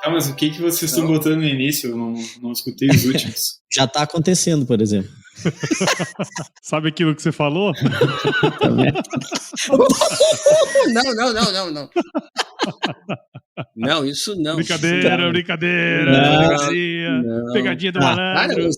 Ah, mas o que vocês estão botando no início? Eu não escutei os últimos. Já tá acontecendo, por exemplo. Sabe aquilo que você falou? Não. Não, isso não. Brincadeira. Não. Pegadinha do Cara, malandro.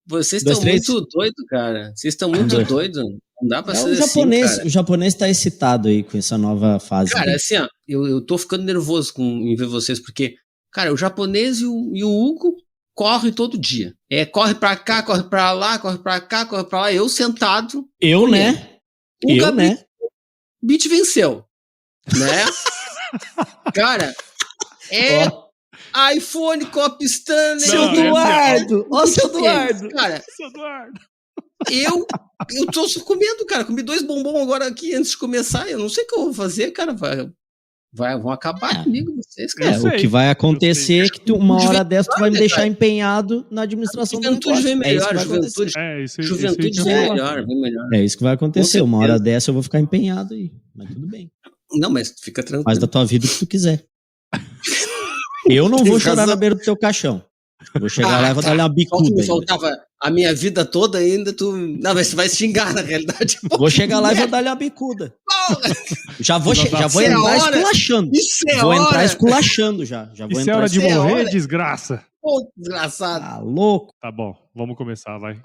vocês estão muito doidos, cara. Vocês estão muito doidos. Não dá pra ser assim, o japonês tá excitado aí com essa nova fase. Cara, assim, ó, eu tô ficando nervoso em ver vocês, porque, cara, o japonês e o Hugo correm todo dia. Corre pra cá, corre pra lá, corre pra cá, corre pra lá. Eu sentado. Né? Beat venceu. Né? Cara, iPhone, Cop Stanley. Seu Eduardo! Ó, seu Eduardo! Cara, eu tô só comendo, cara. Comi 2 bombons agora aqui antes de começar. Eu não sei o que eu vou fazer, cara. Vão acabar comigo vocês, cara. O que vai acontecer é que uma hora dessa tu vai me deixar empenhado na administração do negócio. Juventude vem melhor, juventude vem melhor. É isso que vai acontecer. Uma hora dessa eu vou ficar empenhado aí. Mas tudo bem. Não, mas fica tranquilo. Faz da tua vida o que tu quiser. Eu não vou chorar na beira do teu caixão. Vou chegar lá e vou dar uma bicuda. Me faltava a minha vida toda ainda, Não, mas você vai xingar na realidade. Vou chegar lá e vou dar uma bicuda. Já vou entrar esculachando. Vou entrar esculachando já. Isso é hora de morrer, desgraça. Pô, desgraçado. Tá louco. Tá bom, vamos começar, vai.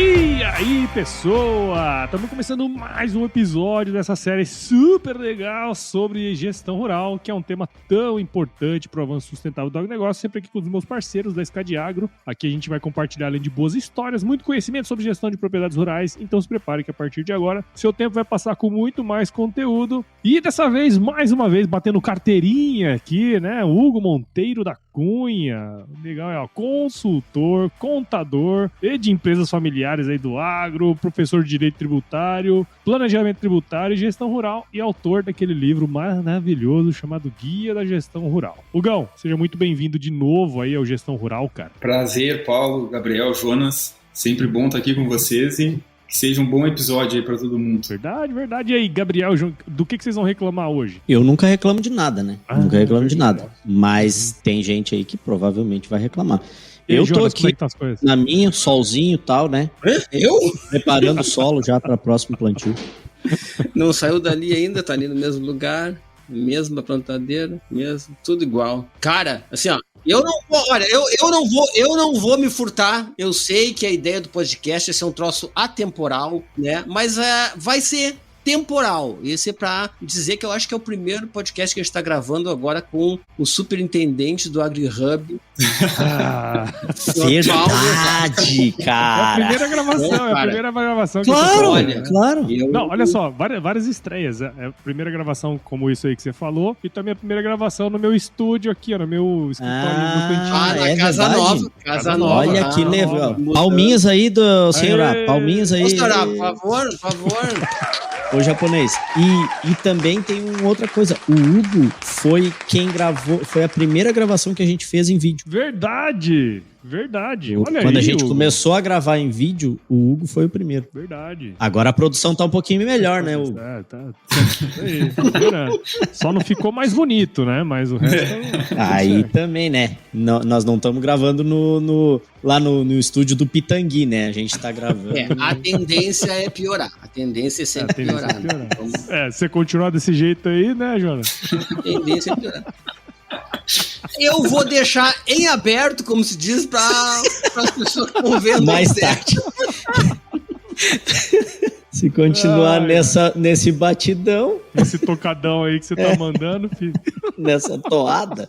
E aí, pessoa? Estamos começando mais um episódio dessa série super legal sobre gestão rural, que é um tema tão importante para o avanço sustentável do agronegócio, sempre aqui com os meus parceiros da SCAD Agro. Aqui a gente vai compartilhar, além de boas histórias, muito conhecimento sobre gestão de propriedades rurais, então se prepare que a partir de agora, seu tempo vai passar com muito mais conteúdo. E dessa vez, mais uma vez, batendo carteirinha aqui, né? Hugo Monteiro da Cunha, legal, consultor, contador e de empresas familiares aí do agro, professor de direito tributário, planejamento tributário e gestão rural e autor daquele livro maravilhoso chamado Guia da Gestão Rural. Hugão, seja muito bem-vindo de novo aí ao Gestão Rural, cara. Prazer, Paulo, Gabriel, Jonas, sempre bom estar aqui com vocês e que seja um bom episódio aí pra todo mundo. Verdade. E aí, Gabriel, do que vocês vão reclamar hoje? Eu nunca reclamo de nada, né? Nunca reclamo de nada. Mas tem gente aí que provavelmente vai reclamar. Eu tô aqui na minha, solzinho e tal, né? Eu? Preparando o solo já para próximo plantio. Não saiu dali ainda, tá ali no mesmo lugar, mesma plantadeira, mesmo, tudo igual. Cara, assim, ó, eu não vou me furtar. Eu sei que a ideia do podcast é ser um troço atemporal, né? Mas vai ser temporal. Esse é pra dizer que eu acho que é o primeiro podcast que a gente tá gravando agora com o superintendente do AgriHub. Verdade, cara. É a primeira gravação que Claro. Não, olha só, várias estreias. É a primeira gravação como isso aí que você falou e também a primeira gravação no meu estúdio aqui, ó, no meu escritório na Casa Nova. Casa Nova. Olha que legal. Palminhas aí do senhor, palminhas aí. Senhor, por favor. Ô, japonês. E também tem uma outra coisa. O Hugo foi quem gravou. Foi a primeira gravação que a gente fez em vídeo. Verdade. Olha Quando aí, a gente Hugo começou a gravar em vídeo, o Hugo foi o primeiro. Verdade. Agora a produção tá um pouquinho melhor, né, Hugo? Tá só não ficou mais bonito, né? Mas o resto... Aí também, né? Nós não estamos gravando lá no estúdio do Pitangui, né? A gente tá gravando... A tendência é piorar. A tendência é sempre piorar. Se continuar desse jeito aí, né, Jonas? A tendência é piorar. Eu vou deixar em aberto, como se diz, para as pessoas que estão vendo mais tarde. Se continuar nesse batidão... Esse tocadão aí que você tá mandando, filho. Nessa toada.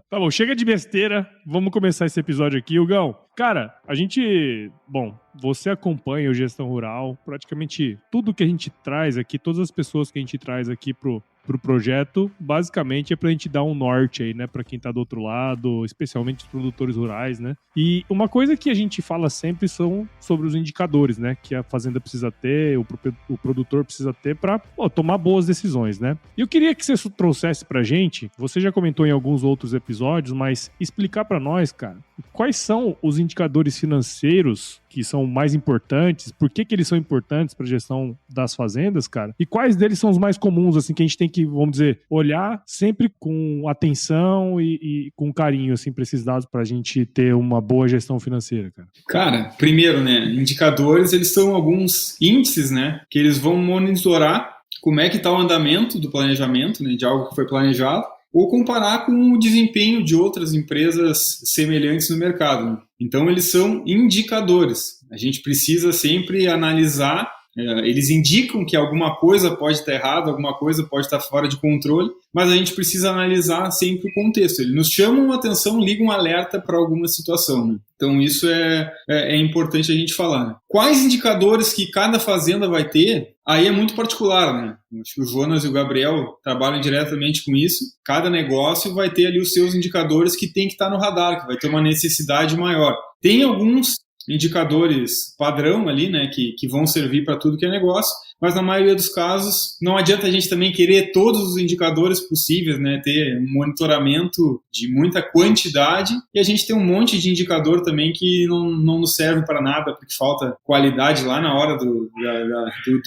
Tá bom, chega de besteira. Vamos começar esse episódio aqui, Hugão. Cara, a gente... Bom, você acompanha o Gestão Rural. Praticamente tudo que a gente traz aqui, todas as pessoas que a gente traz aqui pro pro projeto, basicamente é pra gente dar um norte aí, né, pra quem tá do outro lado, especialmente os produtores rurais, né? E uma coisa que a gente fala sempre são sobre os indicadores, né, que a fazenda precisa ter, o produtor precisa ter pra tomar boas decisões, né? E eu queria que você trouxesse pra gente, você já comentou em alguns outros episódios, mas explicar pra nós, cara, quais são os indicadores financeiros que são mais importantes, por que eles são importantes para a gestão das fazendas, cara, e quais deles são os mais comuns, assim, que a gente tem que, vamos dizer, olhar sempre com atenção e com carinho, assim, para esses dados, para a gente ter uma boa gestão financeira, cara. Cara, primeiro, né, indicadores, eles são alguns índices, né, que eles vão monitorar como é que está o andamento do planejamento, né, de algo que foi planejado, ou comparar com o desempenho de outras empresas semelhantes no mercado. Então, eles são indicadores. A gente precisa sempre analisar, eles indicam que alguma coisa pode estar errada, alguma coisa pode estar fora de controle, mas a gente precisa analisar sempre o contexto. Eles nos chamam a atenção, ligam um alerta para alguma situação, né? Então, isso é importante a gente falar. Né? Quais indicadores que cada fazenda vai ter, aí é muito particular, né? Acho que o Jonas e o Gabriel trabalham diretamente com isso. Cada negócio vai ter ali os seus indicadores que tem que estar no radar, que vai ter uma necessidade maior. Tem alguns indicadores padrão ali, né, que vão servir para tudo que é negócio, mas na maioria dos casos não adianta a gente também querer todos os indicadores possíveis, né, ter um monitoramento de muita quantidade e a gente tem um monte de indicador também que não nos serve para nada porque falta qualidade lá na hora do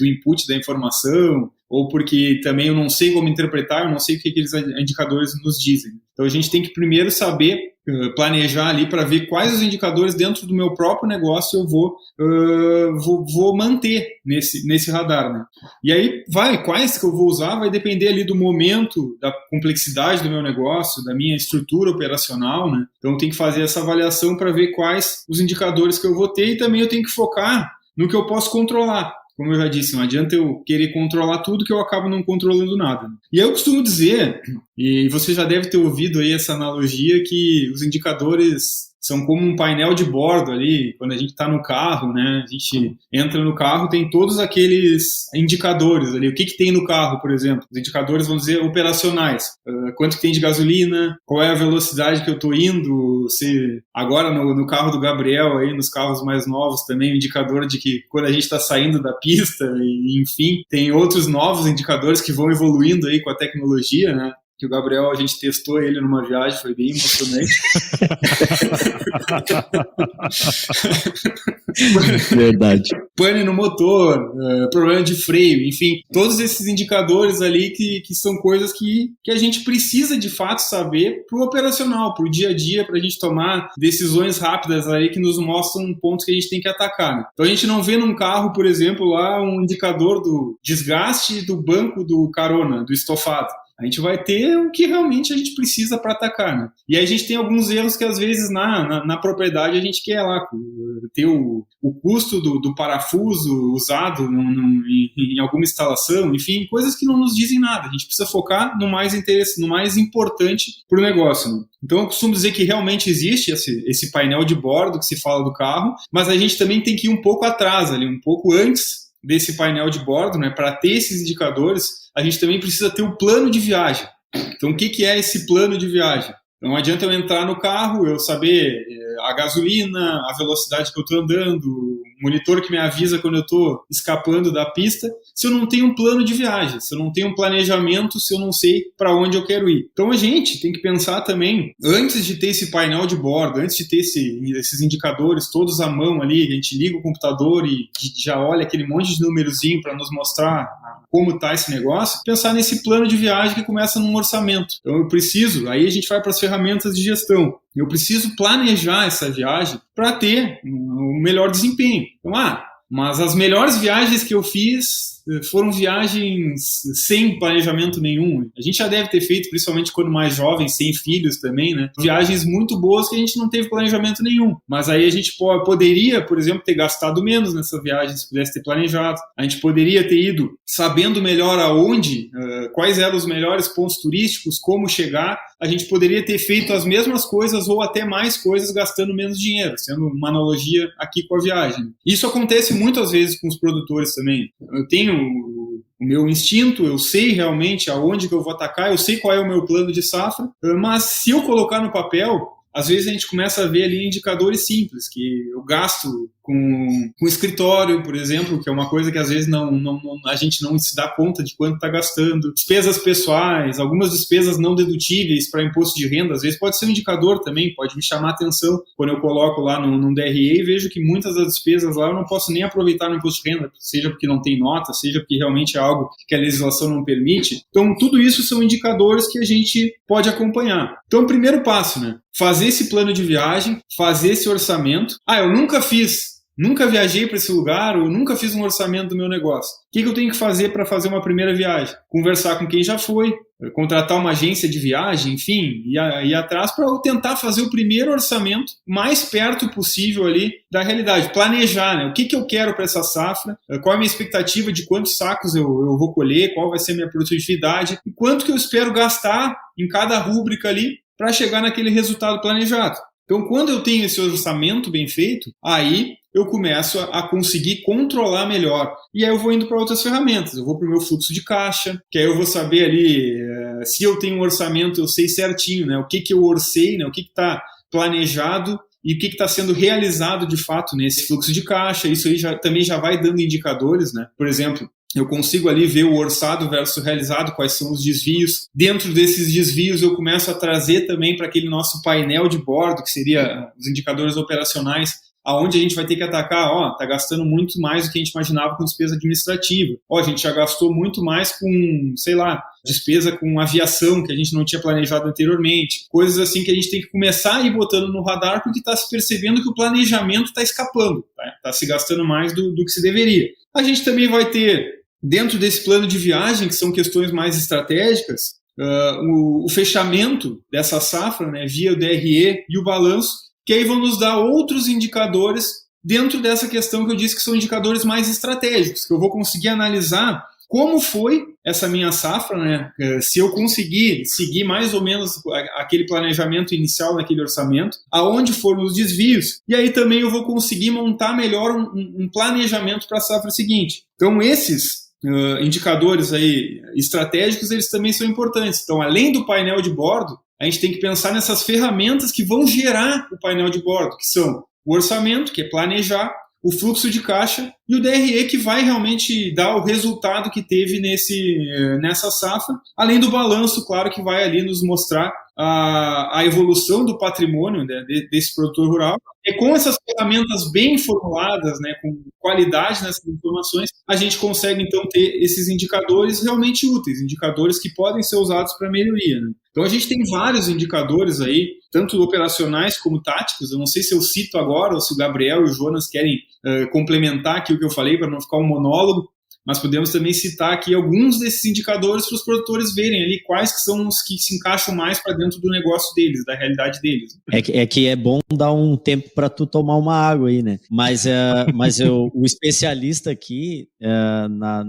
input da informação, ou porque também eu não sei como interpretar, eu não sei o que aqueles indicadores nos dizem. Então a gente tem que primeiro saber planejar ali para ver quais os indicadores dentro do meu próprio negócio eu vou manter nesse radar, né? E aí quais que eu vou usar vai depender ali do momento, da complexidade do meu negócio, da minha estrutura operacional, né? Então eu tenho que fazer essa avaliação para ver quais os indicadores que eu vou ter e também eu tenho que focar no que eu posso controlar. Como eu já disse, não adianta eu querer controlar tudo que eu acabo não controlando nada. E eu costumo dizer, e você já deve ter ouvido aí essa analogia, que os indicadores são como um painel de bordo ali, quando a gente está no carro, né? A gente entra no carro, tem todos aqueles indicadores ali. O que tem no carro, por exemplo? Os indicadores, vamos dizer, operacionais. Quanto que tem de gasolina, qual é a velocidade que eu estou indo, se agora no carro do Gabriel, aí, nos carros mais novos também, o indicador de que quando a gente está saindo da pista, e, enfim, tem outros novos indicadores que vão evoluindo aí com a tecnologia, né? Que o Gabriel, a gente testou ele numa viagem, foi bem emocionante. Verdade. Pane no motor, problema de freio, enfim, todos esses indicadores ali que são coisas que a gente precisa de fato saber para o operacional, para o dia a dia, para a gente tomar decisões rápidas ali que nos mostram pontos que a gente tem que atacar. Né? Então a gente não vê num carro, por exemplo, lá um indicador do desgaste do banco do carona, do estofado. A gente vai ter o que realmente a gente precisa para atacar, né? E aí a gente tem alguns erros que às vezes na propriedade a gente quer lá ter o custo do parafuso usado em alguma instalação, enfim, coisas que não nos dizem nada. A gente precisa focar no mais importante para o negócio, né? Então eu costumo dizer que realmente existe esse painel de bordo que se fala do carro, mas a gente também tem que ir um pouco atrás ali, um pouco antes desse painel de bordo, né? Para ter esses indicadores, a gente também precisa ter o plano de viagem. Então, o que é esse plano de viagem? Não adianta eu entrar no carro, eu saber a gasolina, a velocidade que eu estou andando, o monitor que me avisa quando eu estou escapando da pista, se eu não tenho um plano de viagem, se eu não tenho um planejamento, se eu não sei para onde eu quero ir. Então a gente tem que pensar também, antes de ter esse painel de bordo, antes de ter esses indicadores todos à mão ali, a gente liga o computador e já olha aquele monte de númerozinho para nos mostrar como está esse negócio, pensar nesse plano de viagem que começa num orçamento. Então eu preciso, aí a gente vai para as ferramentas de gestão. Eu preciso planejar essa viagem para ter um melhor desempenho. Então, mas as melhores viagens que eu fiz foram viagens sem planejamento nenhum. A gente já deve ter feito, principalmente quando mais jovem, sem filhos também, né? Viagens muito boas que a gente não teve planejamento nenhum. Mas aí a gente poderia, por exemplo, ter gastado menos nessa viagem se pudesse ter planejado. A gente poderia ter ido sabendo melhor aonde, quais eram os melhores pontos turísticos, como chegar. A gente poderia ter feito as mesmas coisas ou até mais coisas gastando menos dinheiro, sendo uma analogia aqui com a viagem. Isso acontece muitas vezes com os produtores também. Eu tenho o meu instinto, eu sei realmente aonde que eu vou atacar, eu sei qual é o meu plano de safra, mas se eu colocar no papel, às vezes a gente começa a ver ali indicadores simples, que eu gasto com escritório, por exemplo, que é uma coisa que às vezes a gente não se dá conta de quanto está gastando. Despesas pessoais, algumas despesas não dedutíveis para imposto de renda, às vezes pode ser um indicador também, pode me chamar a atenção quando eu coloco lá no DRE e vejo que muitas das despesas lá eu não posso nem aproveitar no imposto de renda, seja porque não tem nota, seja porque realmente é algo que a legislação não permite. Então, tudo isso são indicadores que a gente pode acompanhar. Então, o primeiro passo, né? Fazer esse plano de viagem, fazer esse orçamento. Eu nunca viajei para esse lugar, ou nunca fiz um orçamento do meu negócio. O que eu tenho que fazer para fazer uma primeira viagem? Conversar com quem já foi, contratar uma agência de viagem, enfim, ir atrás para eu tentar fazer o primeiro orçamento mais perto possível ali da realidade. Planejar, né? O que eu quero para essa safra, qual é a minha expectativa de quantos sacos eu vou colher, qual vai ser a minha produtividade e quanto que eu espero gastar em cada rúbrica ali para chegar naquele resultado planejado. Então, quando eu tenho esse orçamento bem feito, aí eu começo a conseguir controlar melhor. E aí eu vou indo para outras ferramentas. Eu vou para o meu fluxo de caixa, que aí eu vou saber ali, se eu tenho um orçamento, eu sei certinho, né, o que eu orcei, né, o que está planejado e o que está sendo realizado de fato nesse fluxo de caixa. Isso aí também já vai dando indicadores, né? Por exemplo, eu consigo ali ver o orçado versus realizado, quais são os desvios. Dentro desses desvios eu começo a trazer também para aquele nosso painel de bordo, que seria os indicadores operacionais, aonde a gente vai ter que atacar, tá gastando muito mais do que a gente imaginava com despesa administrativa. A gente já gastou muito mais com, despesa com aviação, que a gente não tinha planejado anteriormente. Coisas assim que a gente tem que começar a ir botando no radar, porque está se percebendo que o planejamento está escapando, tá se gastando mais do que se deveria. A gente também vai ter, dentro desse plano de viagem, que são questões mais estratégicas, o fechamento dessa safra, né, via o DRE e o balanço, que aí vão nos dar outros indicadores dentro dessa questão que eu disse que são indicadores mais estratégicos, que eu vou conseguir analisar como foi essa minha safra, né? Se eu conseguir seguir mais ou menos aquele planejamento inicial naquele orçamento, aonde foram os desvios, e aí também eu vou conseguir montar melhor um planejamento para a safra seguinte. Então, esses indicadores aí estratégicos, eles também são importantes. Então, além do painel de bordo, a gente tem que pensar nessas ferramentas que vão gerar o painel de bordo, que são o orçamento, que é planejar, o fluxo de caixa e o DRE, que vai realmente dar o resultado que teve nessa safra, além do balanço, claro, que vai ali nos mostrar a evolução do patrimônio, né, desse produtor rural. E com essas ferramentas bem formuladas, né, com qualidade nessas informações, a gente consegue então ter esses indicadores realmente úteis, indicadores que podem ser usados para melhoria, né? Então a gente tem vários indicadores aí, tanto operacionais como táticos. Eu não sei se eu cito agora ou se o Gabriel e o Jonas querem complementar aqui o que eu falei para não ficar um monólogo, mas podemos também citar aqui alguns desses indicadores para os produtores verem ali quais que são os que se encaixam mais para dentro do negócio deles, da realidade deles. É que é bom dar um tempo para tu tomar uma água aí, né? Mas o especialista aqui,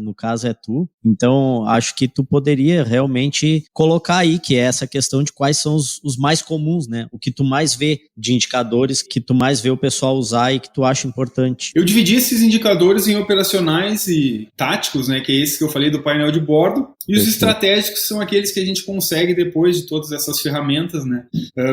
no caso é tu, então acho que tu poderia realmente colocar aí, que é essa questão de quais são os mais comuns, né? O que tu mais vê de indicadores, que tu mais vê o pessoal usar e que tu acha importante. Eu dividi esses indicadores em operacionais e táticos, né, que é esse que eu falei do painel de bordo, e os estratégicos são aqueles que a gente consegue depois de todas essas ferramentas, né?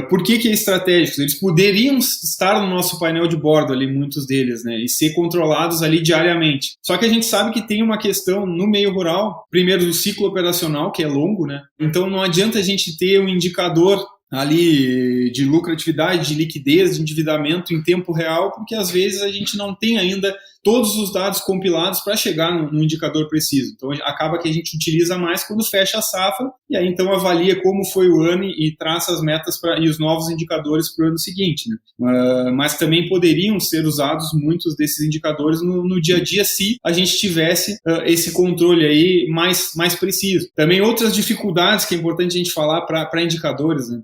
Por que é estratégicos? Eles poderiam estar no nosso painel de bordo ali, muitos deles, né, e ser controlados ali diariamente. Só que a gente sabe que tem uma questão no meio rural, primeiro do ciclo operacional, que é longo, né? Então não adianta a gente ter um indicador ali de lucratividade, de liquidez, de endividamento em tempo real, porque às vezes a gente não tem ainda todos os dados compilados para chegar no indicador preciso. Então acaba que a gente utiliza mais quando fecha a safra e aí então avalia como foi o ano e traça as metas e os novos indicadores para o ano seguinte, né? Mas também poderiam ser usados muitos desses indicadores no dia a dia se a gente tivesse esse controle aí mais preciso. Também outras dificuldades que é importante a gente falar para indicadores, né?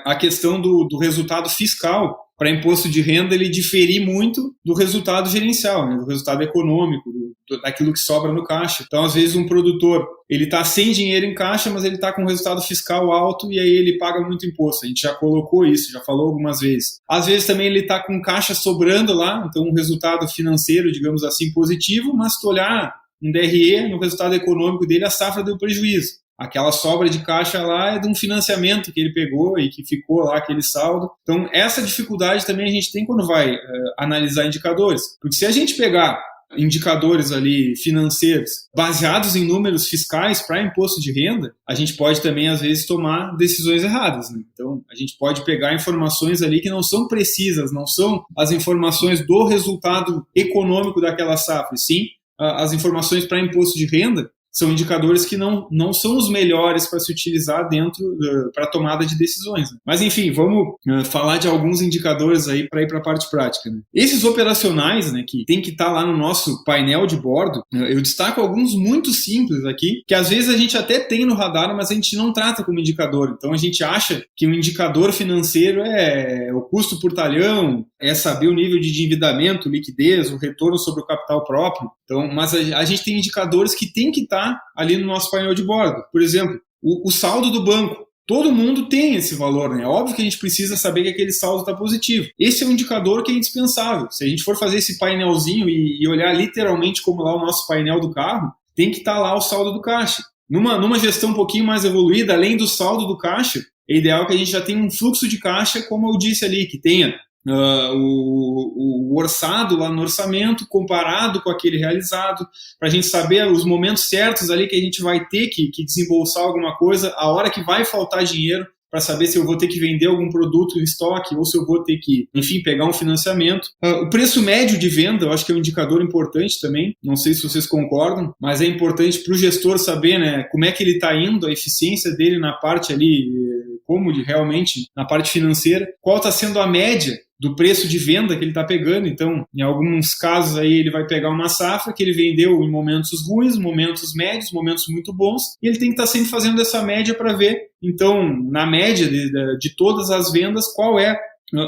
A questão do resultado fiscal para imposto de renda, ele diferir muito do resultado gerencial, né? Do resultado econômico, daquilo que sobra no caixa. Então, às vezes, um produtor, ele está sem dinheiro em caixa, mas ele está com um resultado fiscal alto e aí ele paga muito imposto. A gente já colocou isso, já falou algumas vezes. Às vezes, também, ele está com caixa sobrando lá, então um resultado financeiro, digamos assim, positivo, mas se tu olhar um DRE, no resultado econômico dele, a safra deu prejuízo. Aquela sobra de caixa lá é de um financiamento que ele pegou e que ficou lá aquele saldo. Então, essa dificuldade também a gente tem quando vai analisar indicadores. Porque se a gente pegar indicadores ali financeiros baseados em números fiscais para imposto de renda, a gente pode também, às vezes, tomar decisões erradas, né? Então, a gente pode pegar informações ali que não são precisas, não são as informações do resultado econômico daquela safra, sim as informações para imposto de renda são indicadores que não são os melhores para se utilizar dentro para tomada de decisões. Né? Mas, enfim, vamos falar de alguns indicadores aí para ir para a parte prática. Né? Esses operacionais, né, que tem que estar lá no nosso painel de bordo, eu destaco alguns muito simples aqui, que às vezes a gente até tem no radar, mas a gente não trata como indicador. Então, a gente acha que um indicador financeiro é o custo por talhão, é saber o nível de endividamento, liquidez, o retorno sobre o capital próprio. Então, mas a gente tem indicadores que tem que estar ali no nosso painel de bordo. Por exemplo, o saldo do banco. Todo mundo tem esse valor, né? É óbvio que a gente precisa saber que aquele saldo está positivo. Esse é um indicador que é indispensável. Se a gente for fazer esse painelzinho e olhar literalmente como lá o nosso painel do carro, tem que estar lá o saldo do caixa. Numa gestão um pouquinho mais evoluída, além do saldo do caixa, é ideal que a gente já tenha um fluxo de caixa, como eu disse ali, que tenha o orçado lá no orçamento comparado com aquele realizado, para a gente saber os momentos certos ali que a gente vai ter que desembolsar alguma coisa, a hora que vai faltar dinheiro, para saber se eu vou ter que vender algum produto em estoque ou se eu vou ter que, enfim, pegar um financiamento. O preço médio de venda, eu acho que é um indicador importante também, não sei se vocês concordam, mas é importante para o gestor saber, né, como é que ele está indo, a eficiência dele na parte ali, como realmente na parte financeira, qual está sendo a média do preço de venda que ele está pegando. Então, em alguns casos aí ele vai pegar uma safra que ele vendeu em momentos ruins, momentos médios, momentos muito bons, e ele tem que estar sempre fazendo essa média para ver, então, na média de todas as vendas, qual é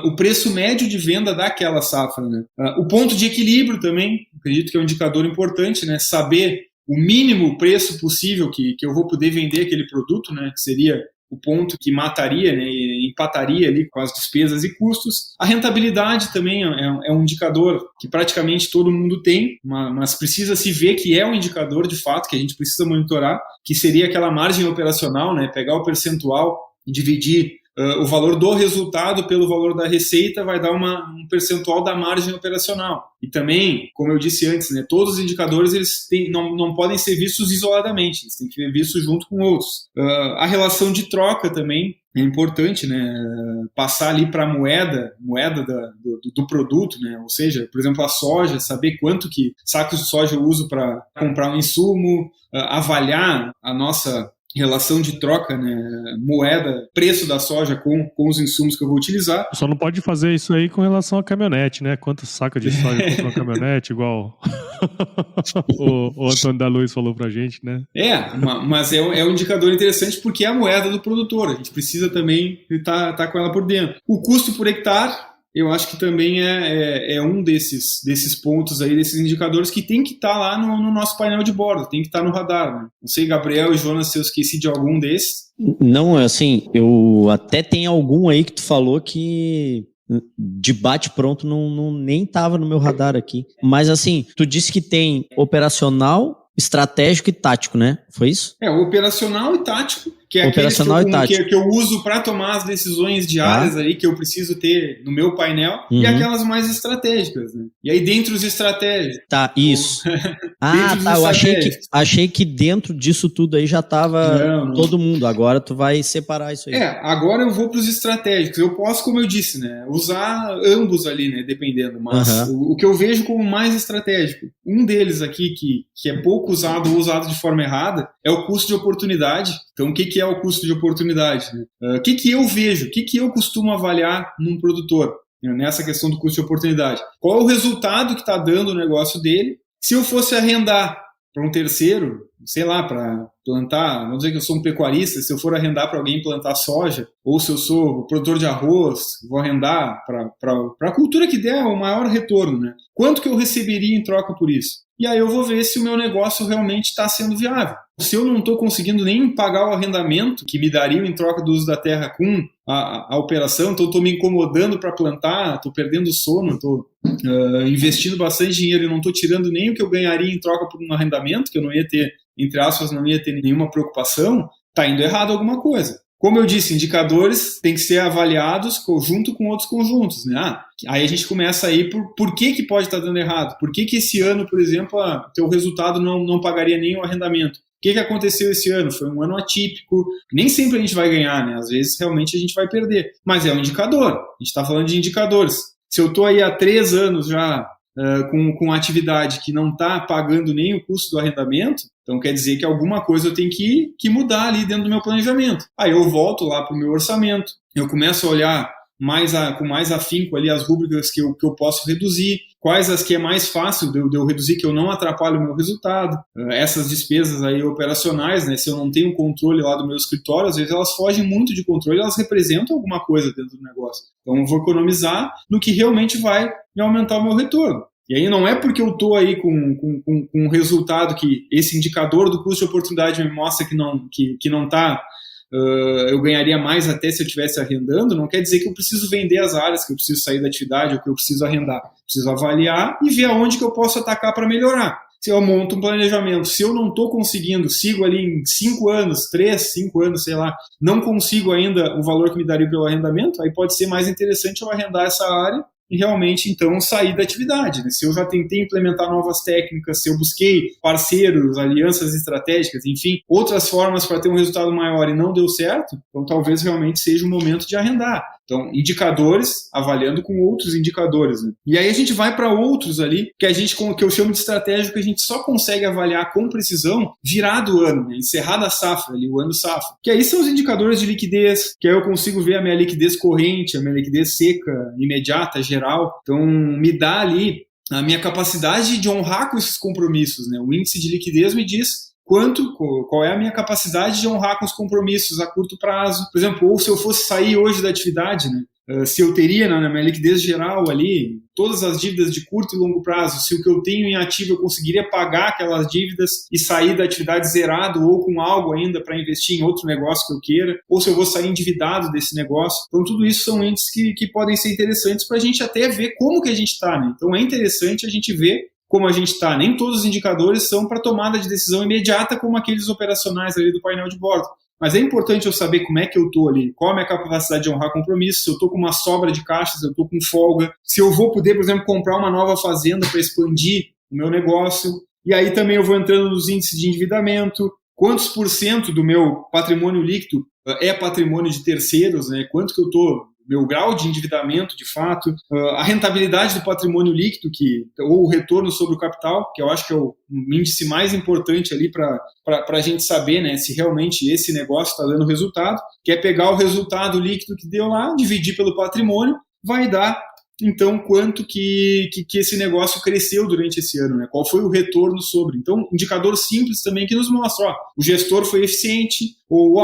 o preço médio de venda daquela safra, né? O ponto de equilíbrio também, acredito que é um indicador importante, né? Saber o mínimo preço possível que eu vou poder vender aquele produto, né? Que seria o ponto que mataria, né, empataria ali com as despesas e custos. A rentabilidade também é um indicador que praticamente todo mundo tem, mas precisa se ver que é um indicador de fato que a gente precisa monitorar, que seria aquela margem operacional, né, pegar o percentual e dividir o valor do resultado pelo valor da receita, vai dar um percentual da margem operacional. E também, como eu disse antes, né, todos os indicadores eles não podem ser vistos isoladamente, eles têm que ser vistos junto com outros. A relação de troca também é importante, né, passar ali para a moeda do produto, né, ou seja, por exemplo, a soja, saber quanto que sacos de soja eu uso para comprar um insumo, avaliar a nossa relação de troca, né, moeda, preço da soja com os insumos que eu vou utilizar. Só não pode fazer isso aí com relação à caminhonete, né? Quantos sacos de soja compra uma caminhonete, igual o Antônio da Luz falou pra gente, né? Mas é um indicador interessante porque é a moeda do produtor, a gente precisa também estar com ela por dentro. O custo por hectare, eu acho que também é um desses pontos aí, desses indicadores que tem que estar lá no nosso painel de bordo, tem que estar no radar, né? Não sei, Gabriel e Jonas, se eu esqueci de algum desses. Não, assim, eu até tenho algum aí que tu falou que de bate-pronto nem estava no meu radar aqui. Mas assim, tu disse que tem operacional, estratégico e tático, né? Foi isso? O operacional e tático, que é aqueles que eu uso para tomar as decisões diárias ali que eu preciso ter no meu painel, e aquelas mais estratégicas, né? E aí dentro dos estratégicos. Tá, isso. Eu achei que dentro disso tudo aí já tava todo mundo. Agora tu vai separar isso aí. Agora eu vou para os estratégicos. Eu posso, como eu disse, né, usar ambos ali, né, dependendo, mas o que eu vejo como mais estratégico, um deles aqui que é pouco usado ou usado de forma errada, é o custo de oportunidade. Então, o que é o custo de oportunidade? O que eu vejo? O que eu costumo avaliar num produtor, né, nessa questão do custo de oportunidade? Qual é o resultado que está dando o negócio dele? Se eu fosse arrendar para um terceiro, sei lá, para plantar, vamos dizer que eu sou um pecuarista, se eu for arrendar para alguém plantar soja, ou se eu sou produtor de arroz, vou arrendar para a cultura que der o maior retorno, né? Quanto que eu receberia em troca por isso? E aí eu vou ver se o meu negócio realmente está sendo viável. Se eu não estou conseguindo nem pagar o arrendamento que me dariam em troca do uso da terra com a operação, então estou me incomodando para plantar, estou perdendo sono, estou investindo bastante dinheiro e não estou tirando nem o que eu ganharia em troca por um arrendamento, que eu não ia ter, entre aspas, não ia ter nenhuma preocupação, está indo errado alguma coisa. Como eu disse, indicadores têm que ser avaliados junto com outros conjuntos, né? Aí a gente começa aí por que pode estar dando errado? Por que esse ano, por exemplo, teu resultado não pagaria nem o arrendamento? O que aconteceu esse ano? Foi um ano atípico. Nem sempre a gente vai ganhar, né? Às vezes realmente a gente vai perder. Mas é um indicador. A gente está falando de indicadores. Se eu estou aí há 3 anos já com atividade que não está pagando nem o custo do arrendamento, então quer dizer que alguma coisa eu tenho que mudar ali dentro do meu planejamento. Aí eu volto lá para o meu orçamento, eu começo a olhar com mais afinco ali as rúbricas que eu posso reduzir, quais as que é mais fácil de eu reduzir, que eu não atrapalho o meu resultado. Essas despesas aí operacionais, né, se eu não tenho controle lá do meu escritório, às vezes elas fogem muito de controle, elas representam alguma coisa dentro do negócio. Então eu vou economizar no que realmente vai me aumentar o meu retorno. E aí não é porque eu estou aí com um resultado que esse indicador do custo de oportunidade me mostra que não está... eu ganharia mais até se eu estivesse arrendando, não quer dizer que eu preciso vender as áreas, que eu preciso sair da atividade ou que eu preciso arrendar. Preciso avaliar e ver aonde que eu posso atacar para melhorar. Se eu monto um planejamento, se eu não estou conseguindo, sigo ali em 5 anos, 5 anos, sei lá, não consigo ainda o valor que me daria pelo arrendamento, aí pode ser mais interessante eu arrendar essa área e realmente, então, sair da atividade, né? Se eu já tentei implementar novas técnicas, se eu busquei parceiros, alianças estratégicas, enfim, outras formas para ter um resultado maior e não deu certo, então talvez realmente seja o momento de arrendar. Então, indicadores, avaliando com outros indicadores, né? E aí a gente vai para outros ali, que eu chamo de estratégia, que a gente só consegue avaliar com precisão virado o ano, né? Encerrada a safra, ali, o ano safra. Que aí são os indicadores de liquidez, que aí eu consigo ver a minha liquidez corrente, a minha liquidez seca, imediata, geral. Então, me dá ali a minha capacidade de honrar com esses compromissos, né? O índice de liquidez me diz qual é a minha capacidade de honrar com os compromissos a curto prazo. Por exemplo, ou se eu fosse sair hoje da atividade, né? Se eu teria na minha liquidez geral ali todas as dívidas de curto e longo prazo, se o que eu tenho em ativo eu conseguiria pagar aquelas dívidas e sair da atividade zerado ou com algo ainda para investir em outro negócio que eu queira, ou se eu vou sair endividado desse negócio. Então tudo isso são índices que podem ser interessantes para a gente até ver como que a gente está, né? Então é interessante a gente ver como a gente está. Nem todos os indicadores são para tomada de decisão imediata, como aqueles operacionais ali do painel de bordo. Mas é importante eu saber como é que eu estou ali, qual a minha capacidade de honrar compromisso, se eu estou com uma sobra de caixas, se eu estou com folga, se eu vou poder, por exemplo, comprar uma nova fazenda para expandir o meu negócio. E aí também eu vou entrando nos índices de endividamento, quantos % do meu patrimônio líquido é patrimônio de terceiros, né? Quanto que eu estou... meu grau de endividamento, de fato, a rentabilidade do patrimônio líquido, ou o retorno sobre o capital, que eu acho que é o índice mais importante ali para a gente saber, né, se realmente esse negócio está dando resultado, que é pegar o resultado líquido que deu lá, dividir pelo patrimônio, vai dar, então, quanto que esse negócio cresceu durante esse ano, né? Qual foi o retorno sobre. Então, indicador simples também que nos mostra, o gestor foi eficiente, ou